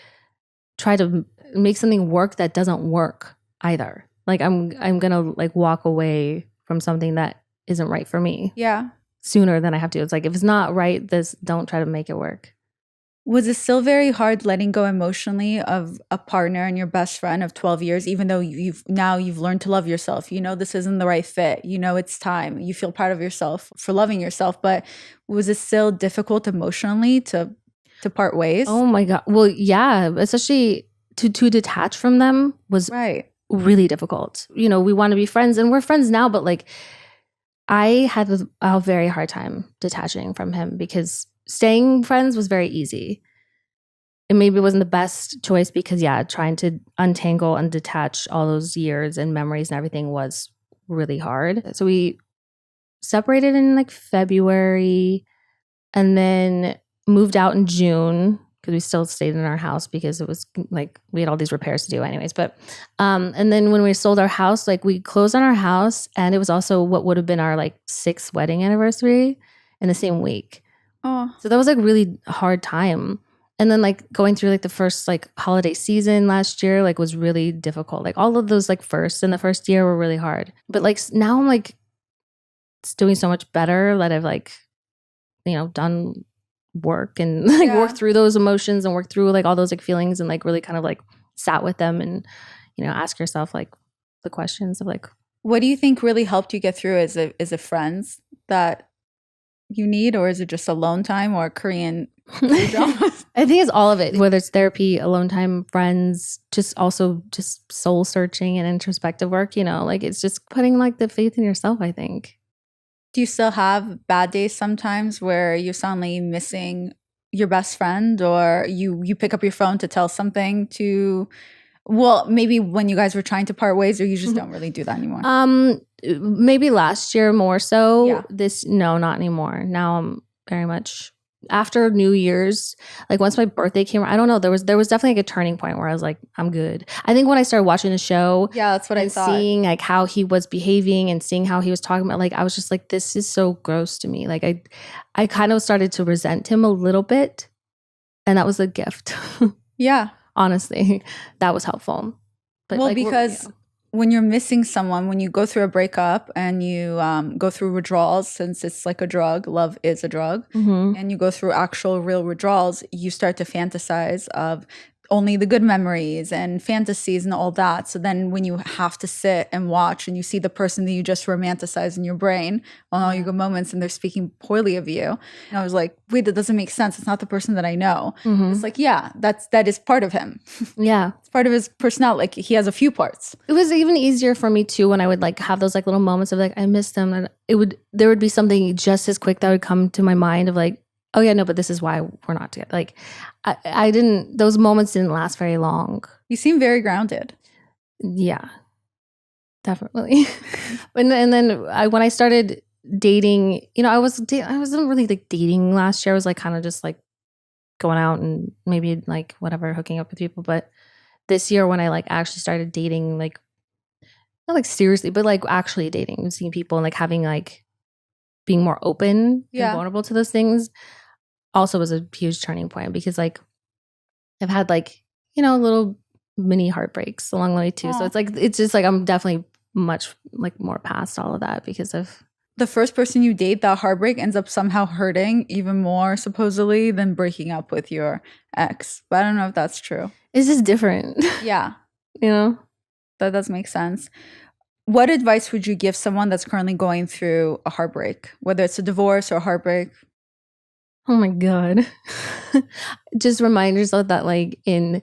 Speaker 1: try to make something work that doesn't work either. Like I'm gonna like walk away from something that isn't right for me.
Speaker 2: Yeah.
Speaker 1: Sooner than I have to. It's like if it's not right, don't try to make it work.
Speaker 2: Was it still very hard letting go emotionally of a partner and your best friend of 12 years, even though you've learned to love yourself? You know this isn't the right fit. You know it's time. You feel proud of yourself for loving yourself, but was it still difficult emotionally to part ways?
Speaker 1: Oh my God. Well, yeah, especially to detach from them was
Speaker 2: Right.
Speaker 1: really difficult. You know, we want to be friends and we're friends now, but like I had a very hard time detaching from him because staying friends was very easy. It maybe wasn't the best choice because, yeah, trying to untangle and detach all those years and memories and everything was really hard. So we separated in like February and then moved out in June because we still stayed in our house because it was like we had all these repairs to do anyways. But and then when we sold our house, like we closed on our house and it was also what would have been our like 6th wedding anniversary in the same week.
Speaker 2: Oh,
Speaker 1: So that was like really hard time. And then like going through like the first like holiday season last year like was really difficult. Like all of those like first in the first year were really hard. But like now I'm like it's doing so much better that I've like done work and like
Speaker 2: yeah.
Speaker 1: worked through those emotions and worked through like all those like feelings and like really kind of like sat with them and ask yourself like the questions of like
Speaker 2: What do you think really helped you get through? Is it friends that you need, or is it just alone time or Korean dramas?
Speaker 1: I think it's all of it, whether it's therapy, alone time, friends, just also just soul searching and introspective work, like it's just putting like the faith in yourself, I think.
Speaker 2: Do you still have bad days sometimes where you're suddenly missing your best friend, or you pick up your phone to tell something to, well, maybe when you guys were trying to part ways, or you just don't really do that anymore?
Speaker 1: Maybe last year more so.
Speaker 2: Yeah.
Speaker 1: No, not anymore. Now I'm very much after New Year's, like once my birthday came, I don't know, there was definitely like a turning point where I was like, I'm good. I think when I started watching the show,
Speaker 2: Yeah, that's what I
Speaker 1: and
Speaker 2: thought.
Speaker 1: seeing like how he was behaving and seeing how he was talking about, like I was just like, this is so gross to me. Like I kind of started to resent him a little bit, and that was a gift.
Speaker 2: Yeah.
Speaker 1: Honestly, that was helpful. But
Speaker 2: Well,
Speaker 1: like
Speaker 2: because when you're missing someone, when you go through a breakup and you go through withdrawals, since it's like a drug, love is a drug,
Speaker 1: Mhm.
Speaker 2: and you go through actual real withdrawals, you start to fantasize of only the good memories and fantasies and all that. So then when you have to sit and watch and you see the person that you just romanticized in your brain on all your good moments and they're speaking poorly of you, and I was like, wait, that doesn't make sense. It's not the person that I know.
Speaker 1: Mhm.
Speaker 2: It's like, yeah, that is part of him.
Speaker 1: Yeah.
Speaker 2: It's part of his personality. Like he has a few parts.
Speaker 1: It was even easier for me too when I would like have those like little moments of like I miss them, and there would be something just as quick that would come to my mind of like, oh yeah, no, but this is why we're not together. Like I didn't, those moments didn't last very long.
Speaker 2: You seem very grounded.
Speaker 1: Yeah, definitely. And then when I started dating, I wasn't really like dating last year. I was like kind of just like going out and maybe like whatever, hooking up with people. But this year when I like actually started dating, like not like seriously, but like actually dating and seeing people and like having like being more open and vulnerable to those things also was a huge turning point because like I've had like, little mini heartbreaks along the way too. So it's just like I'm definitely much like more past all of that because of
Speaker 2: The first person you date, that heartbreak ends up somehow hurting even more supposedly than breaking up with your ex. But I don't know if that's true.
Speaker 1: it's just different.
Speaker 2: Yeah,
Speaker 1: you know?
Speaker 2: that does make sense. What advice would you give someone that's currently going through a heartbreak, whether it's a divorce or a heartbreak?
Speaker 1: Oh my God. Just remind yourself that like in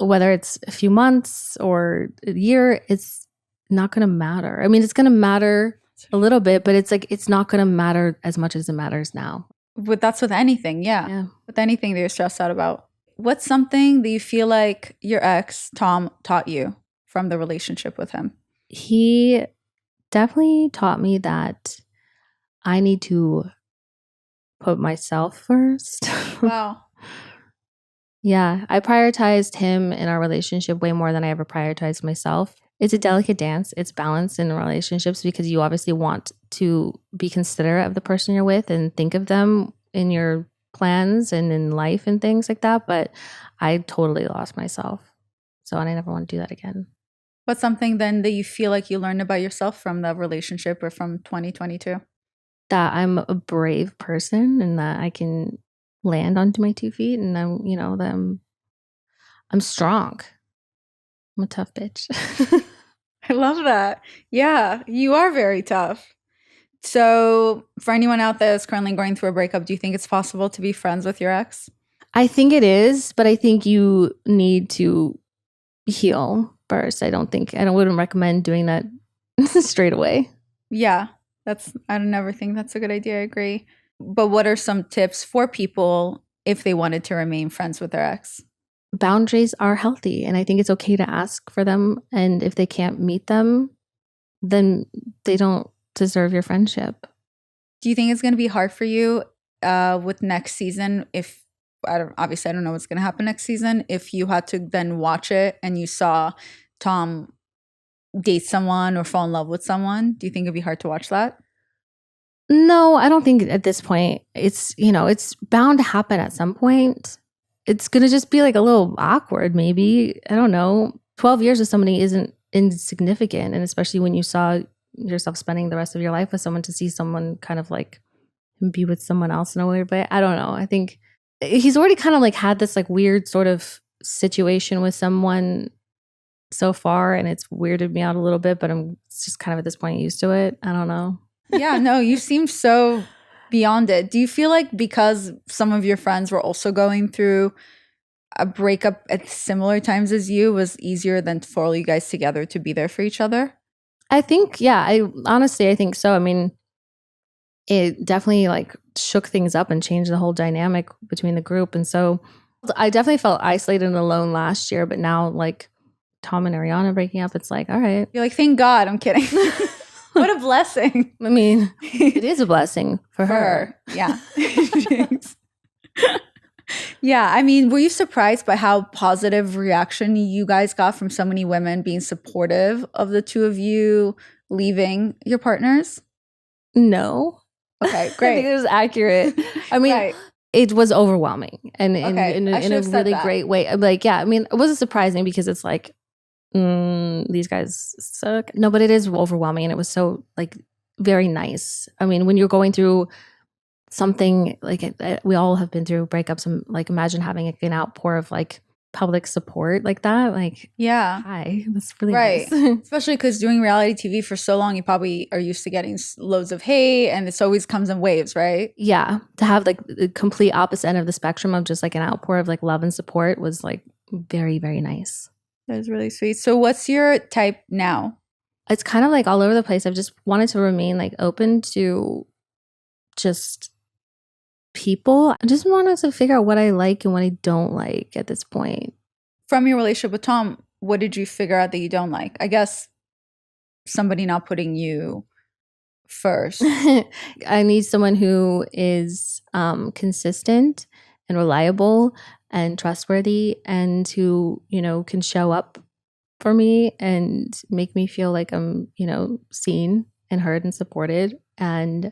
Speaker 1: whether it's a few months or a year, it's not going to matter. I mean, it's going to matter a little bit, but it's like, it's not going to matter as much as it matters now.
Speaker 2: That's with anything, yeah. With anything that you're stressed out about. What's something that you feel like your ex, Tom, taught you from the relationship with him?
Speaker 1: He definitely taught me that I need to put myself first.
Speaker 2: Wow.
Speaker 1: Yeah, I prioritized him in our relationship way more than I ever prioritized myself. It's a delicate dance. It's balance in relationships because you obviously want to be considerate of the person you're with and think of them in your plans and in life and things like that. But I totally lost myself. So, and I never want to do that again.
Speaker 2: What's something then that you feel like you learned about yourself from the relationship or from 2022?
Speaker 1: That I'm a brave person and that I can land onto my 2 feet, and I'm strong. I'm a tough bitch.
Speaker 2: I love that. Yeah, you are very tough. So, for anyone out there that's currently going through a breakup, do you think it's possible to be friends with your ex?
Speaker 1: I think it is, but I think you need to heal first. I wouldn't recommend doing that straight away.
Speaker 2: Yeah, I don't never think that's a good idea. I agree. But what are some tips for people if they wanted to remain friends with their ex?
Speaker 1: Boundaries are healthy, and I think it's okay to ask for them. And if they can't meet them, then they don't deserve your friendship.
Speaker 2: Do you think it's going to be hard for you with next season? If obviously I don't know what's going to happen next season. If you had to then watch it and you saw Tom date someone or fall in love with someone, do you think it'd be hard to watch that?
Speaker 1: No, I don't think at this point it's bound to happen at some point. It's going to just be like a little awkward, maybe. I don't know. 12 years with somebody isn't insignificant. And especially when you saw yourself spending the rest of your life with someone, to see someone kind of like be with someone else in a weird way. I don't know. I think he's already kind of like had this like weird sort of situation with someone so far, and it's weirded me out a little bit, but I'm just kind of at this point used to it. I don't know.
Speaker 2: Yeah, no, you seem so beyond it. Do you feel like because some of your friends were also going through a breakup at similar times as you, was easier than for all you guys together to be there for each other?
Speaker 1: I think, yeah, I think so. I mean, it definitely like shook things up and changed the whole dynamic between the group. And so I definitely felt isolated and alone last year, but now like Tom and Ariana breaking up, it's like, all right.
Speaker 2: You're like, thank God. I'm kidding. What a blessing.
Speaker 1: I mean, it is a blessing for her.
Speaker 2: Yeah. Yeah. I mean, were you surprised by how positive reaction you guys got from so many women being supportive of the two of you leaving your partners?
Speaker 1: No.
Speaker 2: Okay,
Speaker 1: I
Speaker 2: great.
Speaker 1: think it was accurate. I mean,
Speaker 2: Right.
Speaker 1: it was overwhelming and
Speaker 2: Okay,
Speaker 1: in
Speaker 2: I
Speaker 1: a
Speaker 2: should have said
Speaker 1: really
Speaker 2: that.
Speaker 1: great way. Like, yeah, I mean, it wasn't surprising because it's like, these guys suck. No, but it is overwhelming, and it was so like very nice. I mean, when you're going through something like we all have been through breakups, and like imagine having like an outpour of like public support like that. Like,
Speaker 2: Yeah.
Speaker 1: hi, that's really
Speaker 2: Right.
Speaker 1: nice.
Speaker 2: Especially because doing reality TV for so long, you probably are used to getting loads of hate and it's always comes in waves, right?
Speaker 1: Yeah, to have like the complete opposite end of the spectrum of just like an outpour of like love and support was like very, very nice.
Speaker 2: That is really sweet. So, what's your type now?
Speaker 1: It's kind of like all over the place. I've just wanted to remain like open to just people. I just wanted to figure out what I like and what I don't like at this point.
Speaker 2: From your relationship with Tom, what did you figure out that you don't like? I guess somebody not putting you first.
Speaker 1: I need someone who is consistent and reliable and trustworthy, and who, can show up for me and make me feel like I'm, seen and heard and supported. And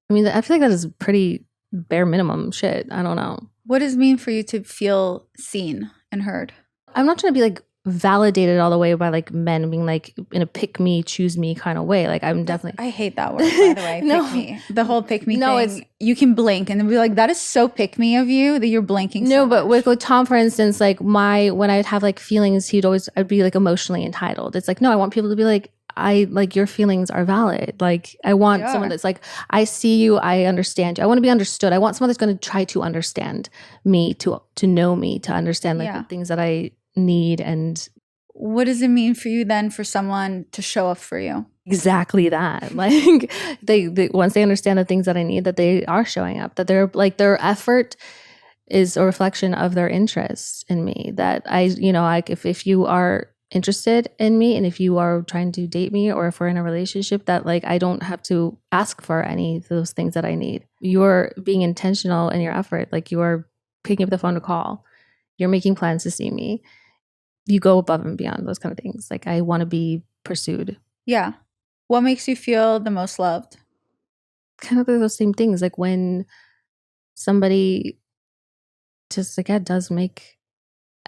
Speaker 1: I mean, I feel like that is pretty bare minimum shit. I don't know.
Speaker 2: What does it mean for you to feel seen and heard?
Speaker 1: I'm not trying to be like validated all the way by like men being like in a pick me, choose me kind of way. Like I'm definitely.
Speaker 2: I hate that word, by the way.
Speaker 1: No.
Speaker 2: Pick me. The whole pick me
Speaker 1: No,
Speaker 2: thing. You can blink and be like, that is so pick me of you that you're blinking.
Speaker 1: No,
Speaker 2: so
Speaker 1: but
Speaker 2: much.
Speaker 1: with Tom, for instance, like when I'd have like feelings, I'd be like emotionally entitled. It's like, no, I want people to be like, I like your feelings are valid. Like I want someone that's like, I see you, I understand you. I want to be understood. I want someone that's going to try to understand me, to know me, to understand like the things that I need. And
Speaker 2: what does it mean for you then for someone to show up for you?
Speaker 1: Exactly that. Like they once they understand the things that I need, that they are showing up, that they're like their effort is a reflection of their interest in me. That like if you are interested in me, and if you are trying to date me, or if we're in a relationship, that like I don't have to ask for any of those things that I need. You're being intentional in your effort. Like you are picking up the phone to call. You're making plans to see me. You go above and beyond those kind of things. Like I want to be pursued.
Speaker 2: Yeah. What makes you feel the most loved?
Speaker 1: Kind of those same things. Like when somebody just like does make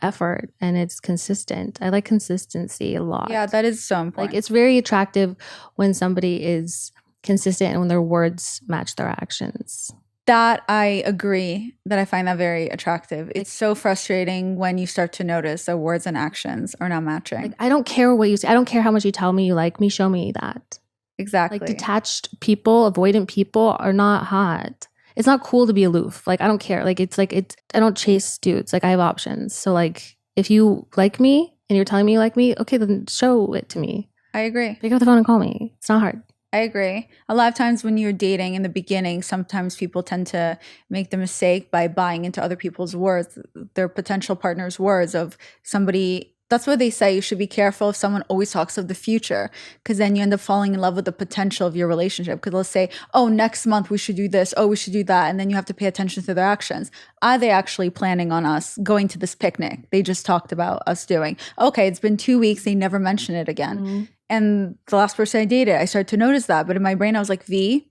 Speaker 1: effort and it's consistent. I like consistency a lot.
Speaker 2: Yeah, that is so important.
Speaker 1: Like it's very attractive when somebody is consistent and when their words match their actions.
Speaker 2: That I agree, that I find that very attractive. It's so frustrating when you start to notice that words and actions are not matching.
Speaker 1: Like, I don't care what you say. I don't care how much you tell me you like me. Show me that.
Speaker 2: Exactly.
Speaker 1: Like, detached people, avoidant people are not hot. It's not cool to be aloof. Like, I don't care. Like, I don't chase dudes. Like, I have options. So, like, if you like me and you're telling me you like me, okay, then show it to me.
Speaker 2: I agree.
Speaker 1: Pick up the phone and call me. It's not hard.
Speaker 2: I agree. A lot of times when you're dating in the beginning, sometimes people tend to make the mistake by buying into other people's words, their potential partner's words of somebody. That's what they say. You should be careful if someone always talks of the future, because then you end up falling in love with the potential of your relationship. Because let's say, oh, next month we should do this. Oh, we should do that. And then you have to pay attention to their actions. Are they actually planning on us going to this picnic they just talked about us doing? Okay, it's been 2 weeks. They never mention it again.
Speaker 1: Mm-hmm.
Speaker 2: And the last person I dated, I started to notice that. But in my brain, I was like, V,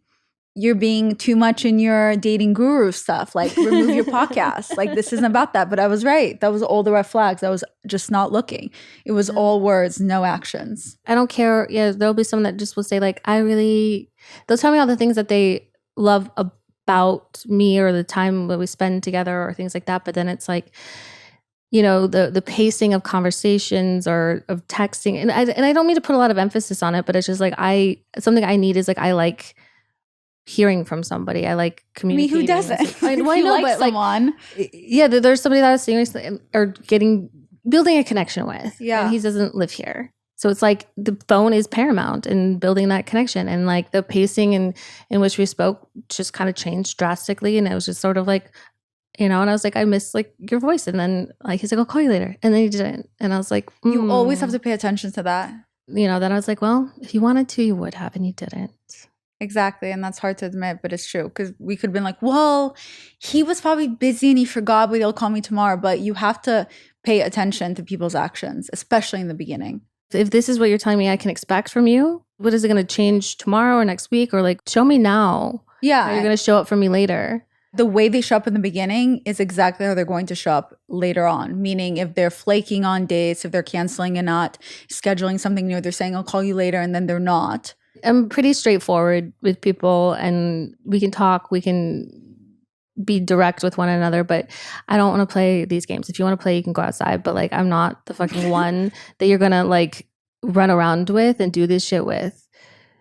Speaker 2: you're being too much in your dating guru stuff. Like, remove your podcast. Like, this isn't about that. But I was right. That was all the red flags. I was just not looking. It was all words, no actions.
Speaker 1: I don't care. Yeah, there'll be someone that just will say, like, they'll tell me all the things that they love about me or the time that we spend together or things like that. But then it's like, you know, the pacing of conversations or of texting. And I don't mean to put a lot of emphasis on it, but it's just like something I need is like, I like hearing from somebody. I like communicating.
Speaker 2: I mean, who doesn't?
Speaker 1: I know,
Speaker 2: like
Speaker 1: but
Speaker 2: someone.
Speaker 1: Yeah, there's somebody that I was seriously or building a connection with.
Speaker 2: Yeah.
Speaker 1: And he doesn't live here. So it's like the phone is paramount in building that connection. And like the pacing in which we spoke just kind of changed drastically. And it was just sort of like, you know, and I was like, I miss like your voice. And then like, he's like, I'll call you later. And then he didn't. And I was like,
Speaker 2: You always have to pay attention to that.
Speaker 1: You know, then I was like, well, if you wanted to, you would have, and you didn't.
Speaker 2: Exactly. And that's hard to admit, but it's true. Because we could have been like, well, he was probably busy and he forgot, but he'll call me tomorrow. But you have to pay attention to people's actions, especially in the beginning.
Speaker 1: If this is what you're telling me I can expect from you, what is it going to change tomorrow or next week? Or like, show me now.
Speaker 2: Yeah.
Speaker 1: How you're going to show up for me later.
Speaker 2: The way they show up in the beginning is exactly how they're going to show up later on. Meaning if they're flaking on dates, if they're canceling and not scheduling something new, they're saying, I'll call you later, and then they're not.
Speaker 1: I'm pretty straightforward with people, and we can talk, we can be direct with one another, but I don't want to play these games. If you want to play, you can go outside, but like, I'm not the fucking one that you're going to like run around with and do this shit with.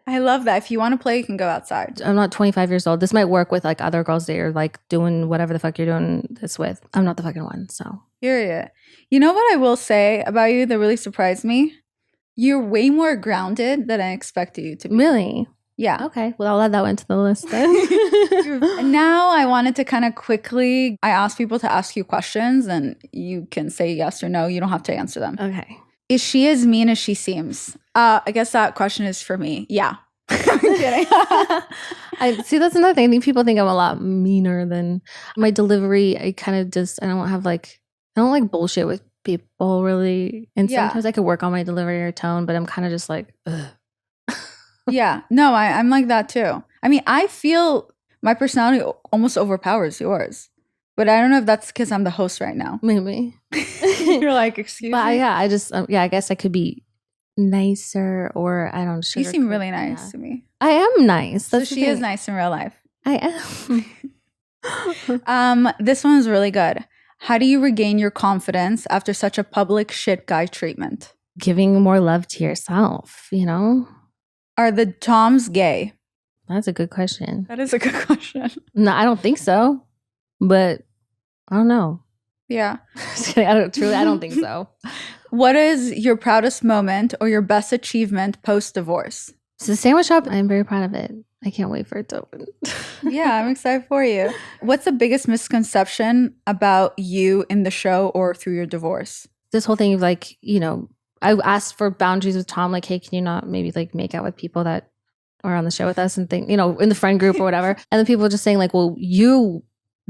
Speaker 2: I love that. If you want to play, you can go outside.
Speaker 1: I'm not 25 years old. This might work with like other girls that you're like doing whatever the fuck you're doing this with. I'm not the fucking one, so.
Speaker 2: Period. You know what I will say about you that really surprised me? You're way more grounded than I expected you to be.
Speaker 1: Really?
Speaker 2: Yeah.
Speaker 1: Okay. Well, I'll add that one to the list then.
Speaker 2: And now I wanted to kind of quickly, I ask people to ask you questions and you can say yes or no. You don't have to answer them.
Speaker 1: Okay.
Speaker 2: Is she as mean as she seems? I guess that question is for me. Yeah. I'm kidding.
Speaker 1: I see, that's another thing. I think people think I'm a lot meaner than my delivery. I kind of just, I don't like bullshit with people really. And sometimes I could work on my delivery or tone, but I'm kind of just like, ugh.
Speaker 2: Yeah. No, I'm like that too. I mean, I feel my personality almost overpowers yours. But I don't know if that's because I'm the host right now.
Speaker 1: Maybe.
Speaker 2: You're like, excuse me?
Speaker 1: Yeah, I just, I guess I could be nicer or I don't know.
Speaker 2: You seem really nice to me.
Speaker 1: I am nice.
Speaker 2: So she is nice in real life.
Speaker 1: I
Speaker 2: am. This one's really good. How do you regain your confidence after such a public shit guy treatment?
Speaker 1: Giving more love to yourself, you know?
Speaker 2: Are the Toms gay?
Speaker 1: That's a good question.
Speaker 2: That is a good question.
Speaker 1: No, I don't think so. But I don't know.
Speaker 2: Yeah.
Speaker 1: I don't think so.
Speaker 2: What is your proudest moment or your best achievement post-divorce?
Speaker 1: So the sandwich shop, I'm very proud of it. I can't wait for it to open.
Speaker 2: Yeah, I'm excited for you. What's the biggest misconception about you in the show or through your divorce?
Speaker 1: This whole thing of like, you know, I asked for boundaries with Tom, like, hey, can you not maybe like make out with people that are on the show with us and think, you know, in the friend group or whatever. And then people just saying like, well, you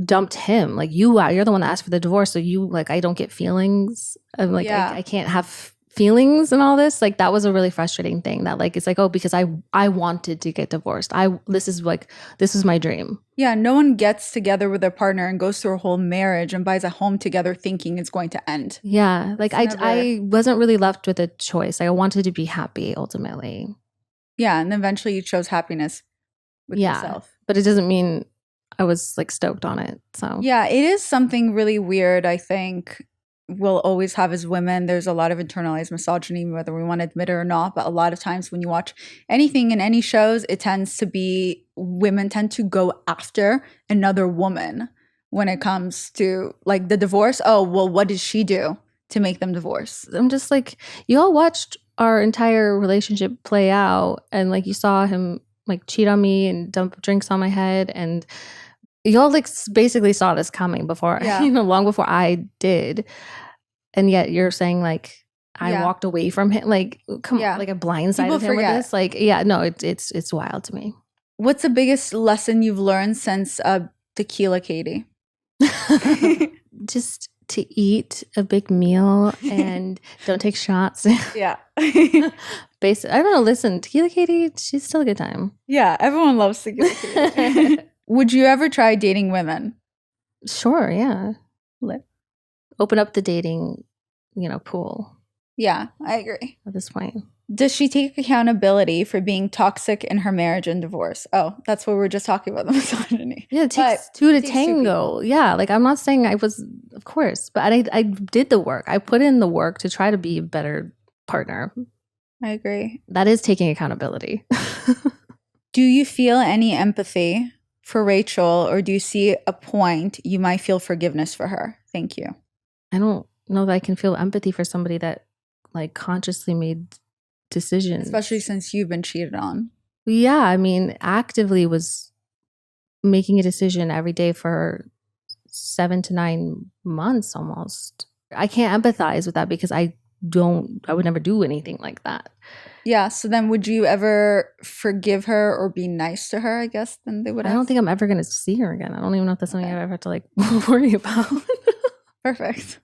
Speaker 1: dumped him. Like you're the one that asked for the divorce. So you like, I don't get feelings. I'm like, I can't have feelings and all this. Like that was a really frustrating thing that like, it's like, oh, because I wanted to get divorced. This was my dream.
Speaker 2: Yeah. No one gets together with their partner and goes through a whole marriage and buys a home together thinking it's going to end.
Speaker 1: Yeah. Like I wasn't really left with a choice. Like, I wanted to be happy ultimately.
Speaker 2: Yeah. And eventually you chose happiness with yourself.
Speaker 1: But it doesn't mean I was like stoked on it. So
Speaker 2: Yeah, it is something really weird, I think we'll always have as women. There's a lot of internalized misogyny, whether we want to admit it or not. But a lot of times when you watch anything in any shows, it tends to be women tend to go after another woman when it comes to like the divorce. Oh, well, what did she do to make them divorce?
Speaker 1: I'm just like, you all watched our entire relationship play out, and like you saw him like cheat on me and dump drinks on my head, and y'all like basically saw this coming before,
Speaker 2: Yeah.
Speaker 1: long before I did. And yet you're saying like I
Speaker 2: Yeah.
Speaker 1: walked away from him. Like, come
Speaker 2: Yeah.
Speaker 1: on, like I blindsided
Speaker 2: People
Speaker 1: him
Speaker 2: forget.
Speaker 1: with this. Like, yeah, no, it's wild to me.
Speaker 2: What's the biggest lesson you've learned since Tequila Katie?
Speaker 1: Just to eat a big meal and don't take shots.
Speaker 2: Yeah.
Speaker 1: Basically, I don't know. Listen, Tequila Katie, she's still a good time.
Speaker 2: Yeah, everyone loves Tequila Katie. Would you ever try dating women?
Speaker 1: Sure, yeah.
Speaker 2: Lit.
Speaker 1: Open up the dating, pool
Speaker 2: Yeah, I agree.
Speaker 1: at this point.
Speaker 2: Does she take accountability for being toxic in her marriage and divorce? Oh, that's what we were just talking about, the misogyny.
Speaker 1: Yeah, it takes two to tango. Yeah, like I'm not saying I was, of course, but I did the work. I put in the work to try to be a better partner.
Speaker 2: I agree.
Speaker 1: That is taking accountability.
Speaker 2: Do you feel any empathy for Rachel, or do you see a point you might feel forgiveness for her? Thank you.
Speaker 1: I don't know that I can feel empathy for somebody that like consciously made decisions.
Speaker 2: Especially since you've been cheated on.
Speaker 1: Yeah, I mean, actively was making a decision every day for 7 to 9 months almost. I can't empathize with that because I would never do anything like that.
Speaker 2: Yeah, so then would you ever forgive her or be nice to her, I guess, then they would ask?
Speaker 1: I don't think I'm ever going to see her again. I don't even know if that's something I ever have to like worry about.
Speaker 2: Perfect.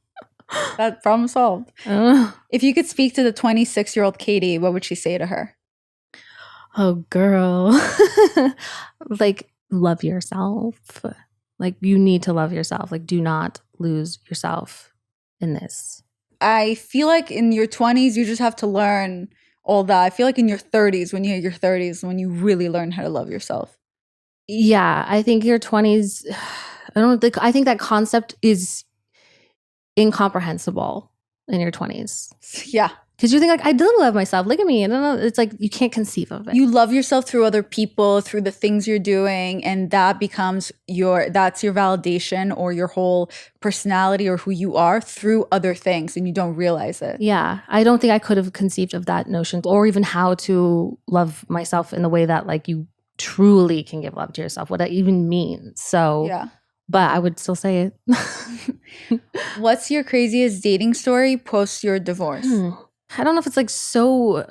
Speaker 2: That problem solved. If you could speak to the 26-year-old Katie, what would she say to her?
Speaker 1: Oh, girl. Like, love yourself. Like, you need to love yourself. Like, do not lose yourself in this.
Speaker 2: I feel like in your 20s, you just have to learn all that. I feel like in your 30s, when you hit your 30s, when you really learn how to love yourself.
Speaker 1: Yeah, I think your 20s, I think that concept is incomprehensible in your 20s.
Speaker 2: Yeah.
Speaker 1: Because you think like, I do love myself. Look at me. And it's like, you can't conceive of it.
Speaker 2: You love yourself through other people, through the things you're doing. And that becomes that's your validation or your whole personality or who you are through other things. And you don't realize it.
Speaker 1: Yeah. I don't think I could have conceived of that notion or even how to love myself in the way that like you truly can give love to yourself, what that even means. So,
Speaker 2: yeah.
Speaker 1: But I would still say it.
Speaker 2: What's your craziest dating story post your divorce?
Speaker 1: I don't know if it's like so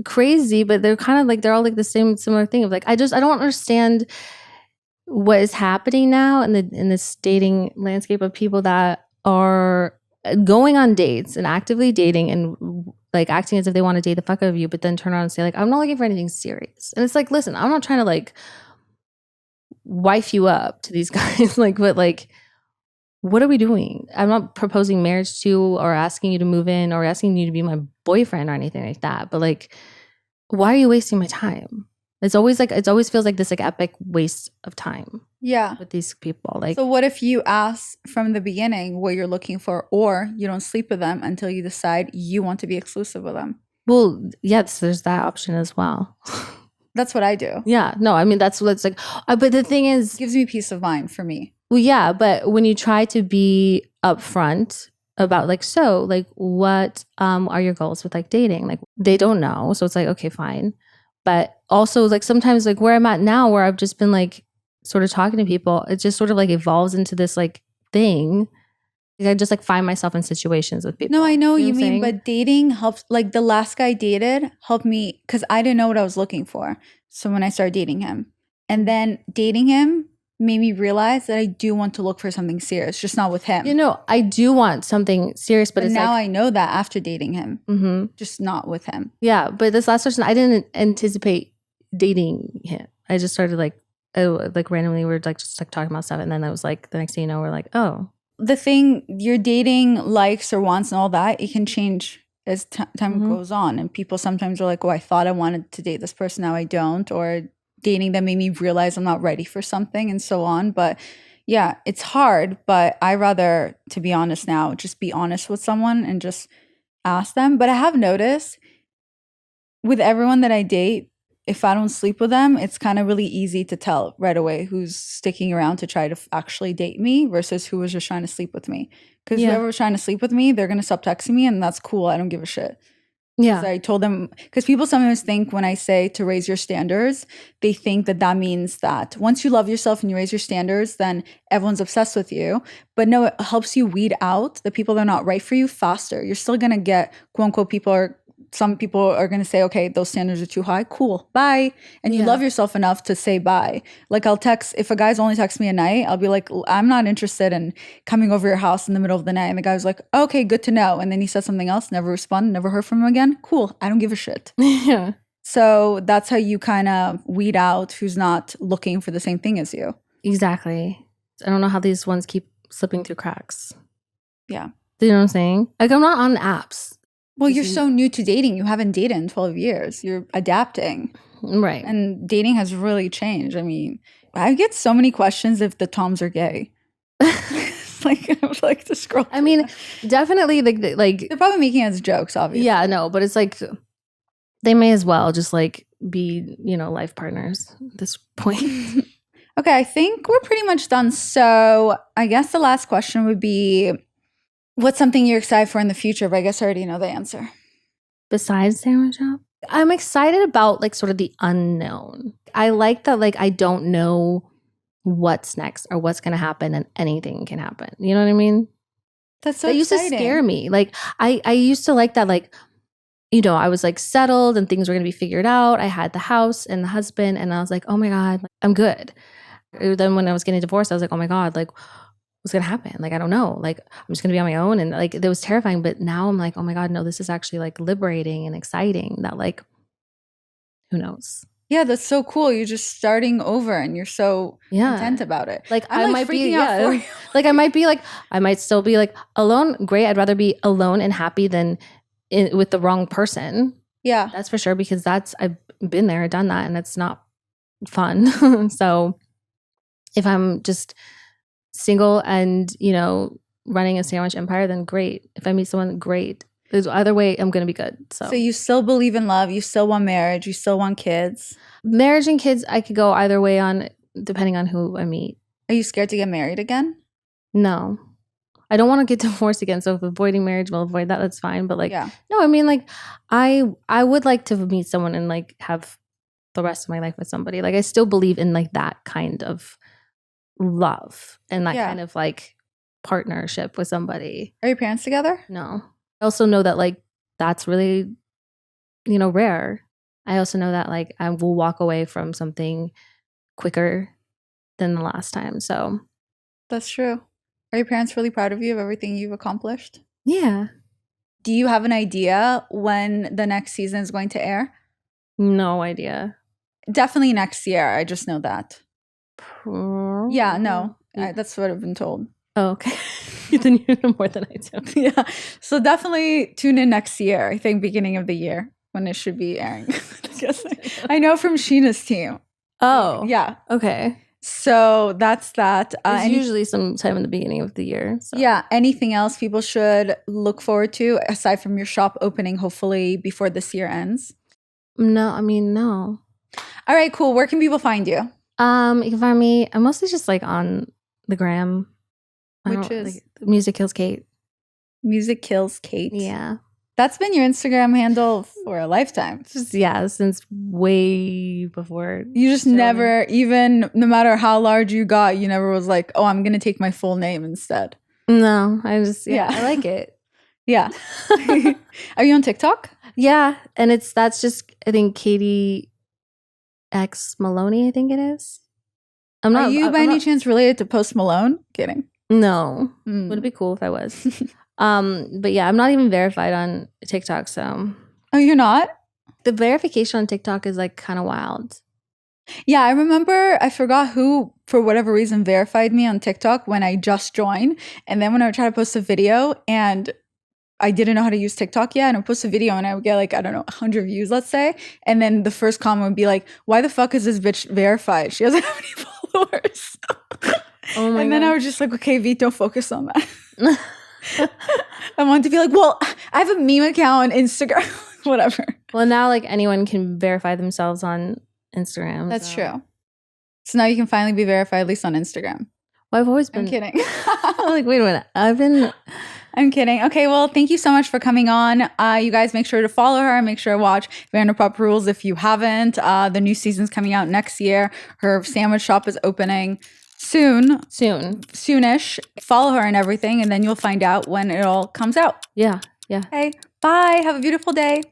Speaker 1: crazy, but they're kind of like, they're all like the similar thing of like, I don't understand what is happening now in this dating landscape of people that are going on dates and actively dating and like acting as if they want to date the fuck out of you, but then turn around and say like, I'm not looking for anything serious. And it's like, listen, I'm not trying to like wife you up to these guys, like, but like, what are we doing? I'm not proposing marriage to or asking you to move in or asking you to be my boyfriend or anything like that. But like, why are you wasting my time? It always feels like this like epic waste of time.
Speaker 2: Yeah.
Speaker 1: With these people. Like,
Speaker 2: so what if you ask from the beginning what you're looking for, or you don't sleep with them until you decide you want to be exclusive with them?
Speaker 1: Well, yes, there's that option as well.
Speaker 2: That's what I do.
Speaker 1: Yeah. No, I mean, that's what's like, but the thing is,
Speaker 2: it gives me peace of mind for me.
Speaker 1: Well, yeah, but when you try to be upfront about like, so like, what are your goals with like dating? Like they don't know. So it's like, okay, fine. But also like sometimes like where I'm at now, where I've just been like sort of talking to people, it just sort of like evolves into this like thing. I just like find myself in situations with people.
Speaker 2: No, I know what you
Speaker 1: what I'm
Speaker 2: mean,
Speaker 1: saying?
Speaker 2: but dating helps. Like the last guy I dated helped me because I didn't know what I was looking for. So when I started dating him, and then dating him made me realize that I do want to look for something serious, just not with him.
Speaker 1: You know, I do want something serious, but it's
Speaker 2: now
Speaker 1: like,
Speaker 2: I know that after dating him, just not with him.
Speaker 1: Yeah, but this last person, I didn't anticipate dating him. I just started like, randomly we were like just like talking about stuff, and then I was like, the next thing you know, we're like, oh.
Speaker 2: The thing your dating likes or wants and all that, it can change as time goes on, and people sometimes are like, oh, I thought I wanted to date this person, now I don't, or dating that made me realize I'm not ready for something and so on. But yeah, it's hard, but I rather, to be honest now, just be honest with someone and just ask them. But I have noticed with everyone that I date, if I don't sleep with them, it's kind of really easy to tell right away who's sticking around to try to actually date me versus who was just trying to sleep with me. Because
Speaker 1: Yeah.
Speaker 2: whoever was trying to sleep with me, they're going to stop texting me, and that's cool. I don't give a shit. Because
Speaker 1: Yeah.
Speaker 2: I told them, because people sometimes think when I say to raise your standards, they think that that means that once you love yourself and you raise your standards, then everyone's obsessed with you. But no, it helps you weed out the people that are not right for you faster. You're still going to get, quote unquote, some people are going to say, okay, those standards are too high. Cool. Bye. And you
Speaker 1: Yeah.
Speaker 2: love yourself enough to say bye. Like I'll text, if a guy's only text me at night, I'll be like, I'm not interested in coming over your house in the middle of the night. And the guy was like, okay, good to know. And then he said something else, never responded, never heard from him again. Cool. I don't give a shit.
Speaker 1: Yeah.
Speaker 2: So that's how you kind of weed out who's not looking for the same thing as you.
Speaker 1: Exactly. I don't know how these ones keep slipping through cracks.
Speaker 2: Yeah.
Speaker 1: Do you know what I'm saying? Like, I'm not on apps.
Speaker 2: Well, you're so new to dating. You haven't dated in 12 years. You're adapting.
Speaker 1: Right.
Speaker 2: And dating has really changed. I mean, I get so many questions if the Toms are gay. Like, I would like to scroll.
Speaker 1: I mean, definitely, like
Speaker 2: They're probably making it as jokes, obviously.
Speaker 1: yeah, no, but it's like they may as well just like be, life partners at this point.
Speaker 2: Okay, I think we're pretty much done. So I guess the last question would be, what's something you're excited for in the future? But I guess I already know the answer.
Speaker 1: Besides sandwich shop, I'm excited about like sort of the unknown. I like that like I don't know what's next or what's going to happen, and anything can happen. You know what I mean?
Speaker 2: That's so
Speaker 1: That used
Speaker 2: exciting.
Speaker 1: to scare me. Like I used to like that, like, I was like settled and things were going to be figured out. I had the house and the husband, and I was like, oh my God, like, I'm good. Then when I was getting divorced, I was like, oh my God, like what's going to happen? Like, I don't know. Like, I'm just going to be on my own. And like, it was terrifying. But now I'm like, oh my God, no, this is actually like liberating and exciting that like, who knows?
Speaker 2: Yeah, that's so cool. You're just starting over and you're so content about it.
Speaker 1: Like
Speaker 2: I'm
Speaker 1: I
Speaker 2: like
Speaker 1: might be,
Speaker 2: freaking out for you.
Speaker 1: like I might be like, I might still be like alone. Great. I'd rather be alone and happy than with the wrong person.
Speaker 2: Yeah.
Speaker 1: That's for sure. Because I've been there, done that, and it's not fun. So if I'm just single and, running a sandwich empire, then great. If I meet someone, great. There's either way, I'm going to be good. So
Speaker 2: you still believe in love. You still want marriage. You still want kids.
Speaker 1: Marriage and kids, I could go either way on, depending on who I meet.
Speaker 2: Are you scared to get married again?
Speaker 1: No. I don't want to get divorced again. So if avoiding marriage will avoid that, that's fine. But like,
Speaker 2: Yeah.
Speaker 1: no, I mean, like, I would like to meet someone and like have the rest of my life with somebody. Like, I still believe in like that kind of love and that kind of like partnership with somebody.
Speaker 2: Are your parents together?
Speaker 1: No. I also know that like that's really, rare. I also know that like I will walk away from something quicker than the last time. So
Speaker 2: that's true. Are your parents really proud of you of everything you've accomplished?
Speaker 1: Yeah.
Speaker 2: Do you have an idea when the next season is going to air?
Speaker 1: No idea.
Speaker 2: Definitely next year. I just know that. Yeah, no. That's what I've been told.
Speaker 1: Oh, okay. Then you know more than I do.
Speaker 2: Yeah. So definitely tune in next year. I think beginning of the year when it should be airing. I know from Sheena's team.
Speaker 1: Oh.
Speaker 2: Yeah.
Speaker 1: Okay.
Speaker 2: So that's that.
Speaker 1: It's usually sometime in the beginning of the year. So.
Speaker 2: Yeah. Anything else people should look forward to aside from your shop opening, hopefully before this year ends?
Speaker 1: No, I mean, no.
Speaker 2: All right, cool. Where can people find you?
Speaker 1: You can find me. I'm mostly just like on the gram.
Speaker 2: Which is
Speaker 1: like, Music Kills Kate.
Speaker 2: Music Kills Kate.
Speaker 1: Yeah.
Speaker 2: That's been your Instagram handle for a lifetime.
Speaker 1: Since way before.
Speaker 2: You just never, even no matter how large you got, you never was like, oh, I'm going to take my full name instead.
Speaker 1: No, I just, I like it.
Speaker 2: Yeah. Are you on TikTok?
Speaker 1: Yeah. And that's just, I think, Katie X Maloney, I think it is.
Speaker 2: Are you by any chance related to Post Malone? Kidding.
Speaker 1: No. Would it be cool if I was? But yeah, I'm not even verified on TikTok, so.
Speaker 2: Oh, you're not?
Speaker 1: The verification on TikTok is like kind of wild.
Speaker 2: Yeah, I remember, I forgot who, for whatever reason, verified me on TikTok when I just joined. And then when I would try to post a video and I didn't know how to use TikTok yet, and I post a video and I would get like, I don't know, 100 views, let's say. And then the first comment would be like, why the fuck is this bitch verified? She doesn't have any followers.
Speaker 1: Oh my
Speaker 2: And then
Speaker 1: God.
Speaker 2: I was just like, okay, V, don't focus on that. I wanted to be like, well, I have a meme account on Instagram, whatever.
Speaker 1: Well, now like anyone can verify themselves on Instagram.
Speaker 2: That's
Speaker 1: so.
Speaker 2: true. So now you can finally be verified, at least on Instagram.
Speaker 1: Well, I've always been.
Speaker 2: I'm kidding.
Speaker 1: Like, wait a minute.
Speaker 2: I'm kidding. Okay, well, thank you so much for coming on. You guys make sure to follow her. Make sure to watch Vanderpump Rules if you haven't. The new season's coming out next year. Her sandwich shop is opening soonish. Follow her and everything, and then you'll find out when it all comes out.
Speaker 1: Yeah.
Speaker 2: Okay, bye. Have a beautiful day.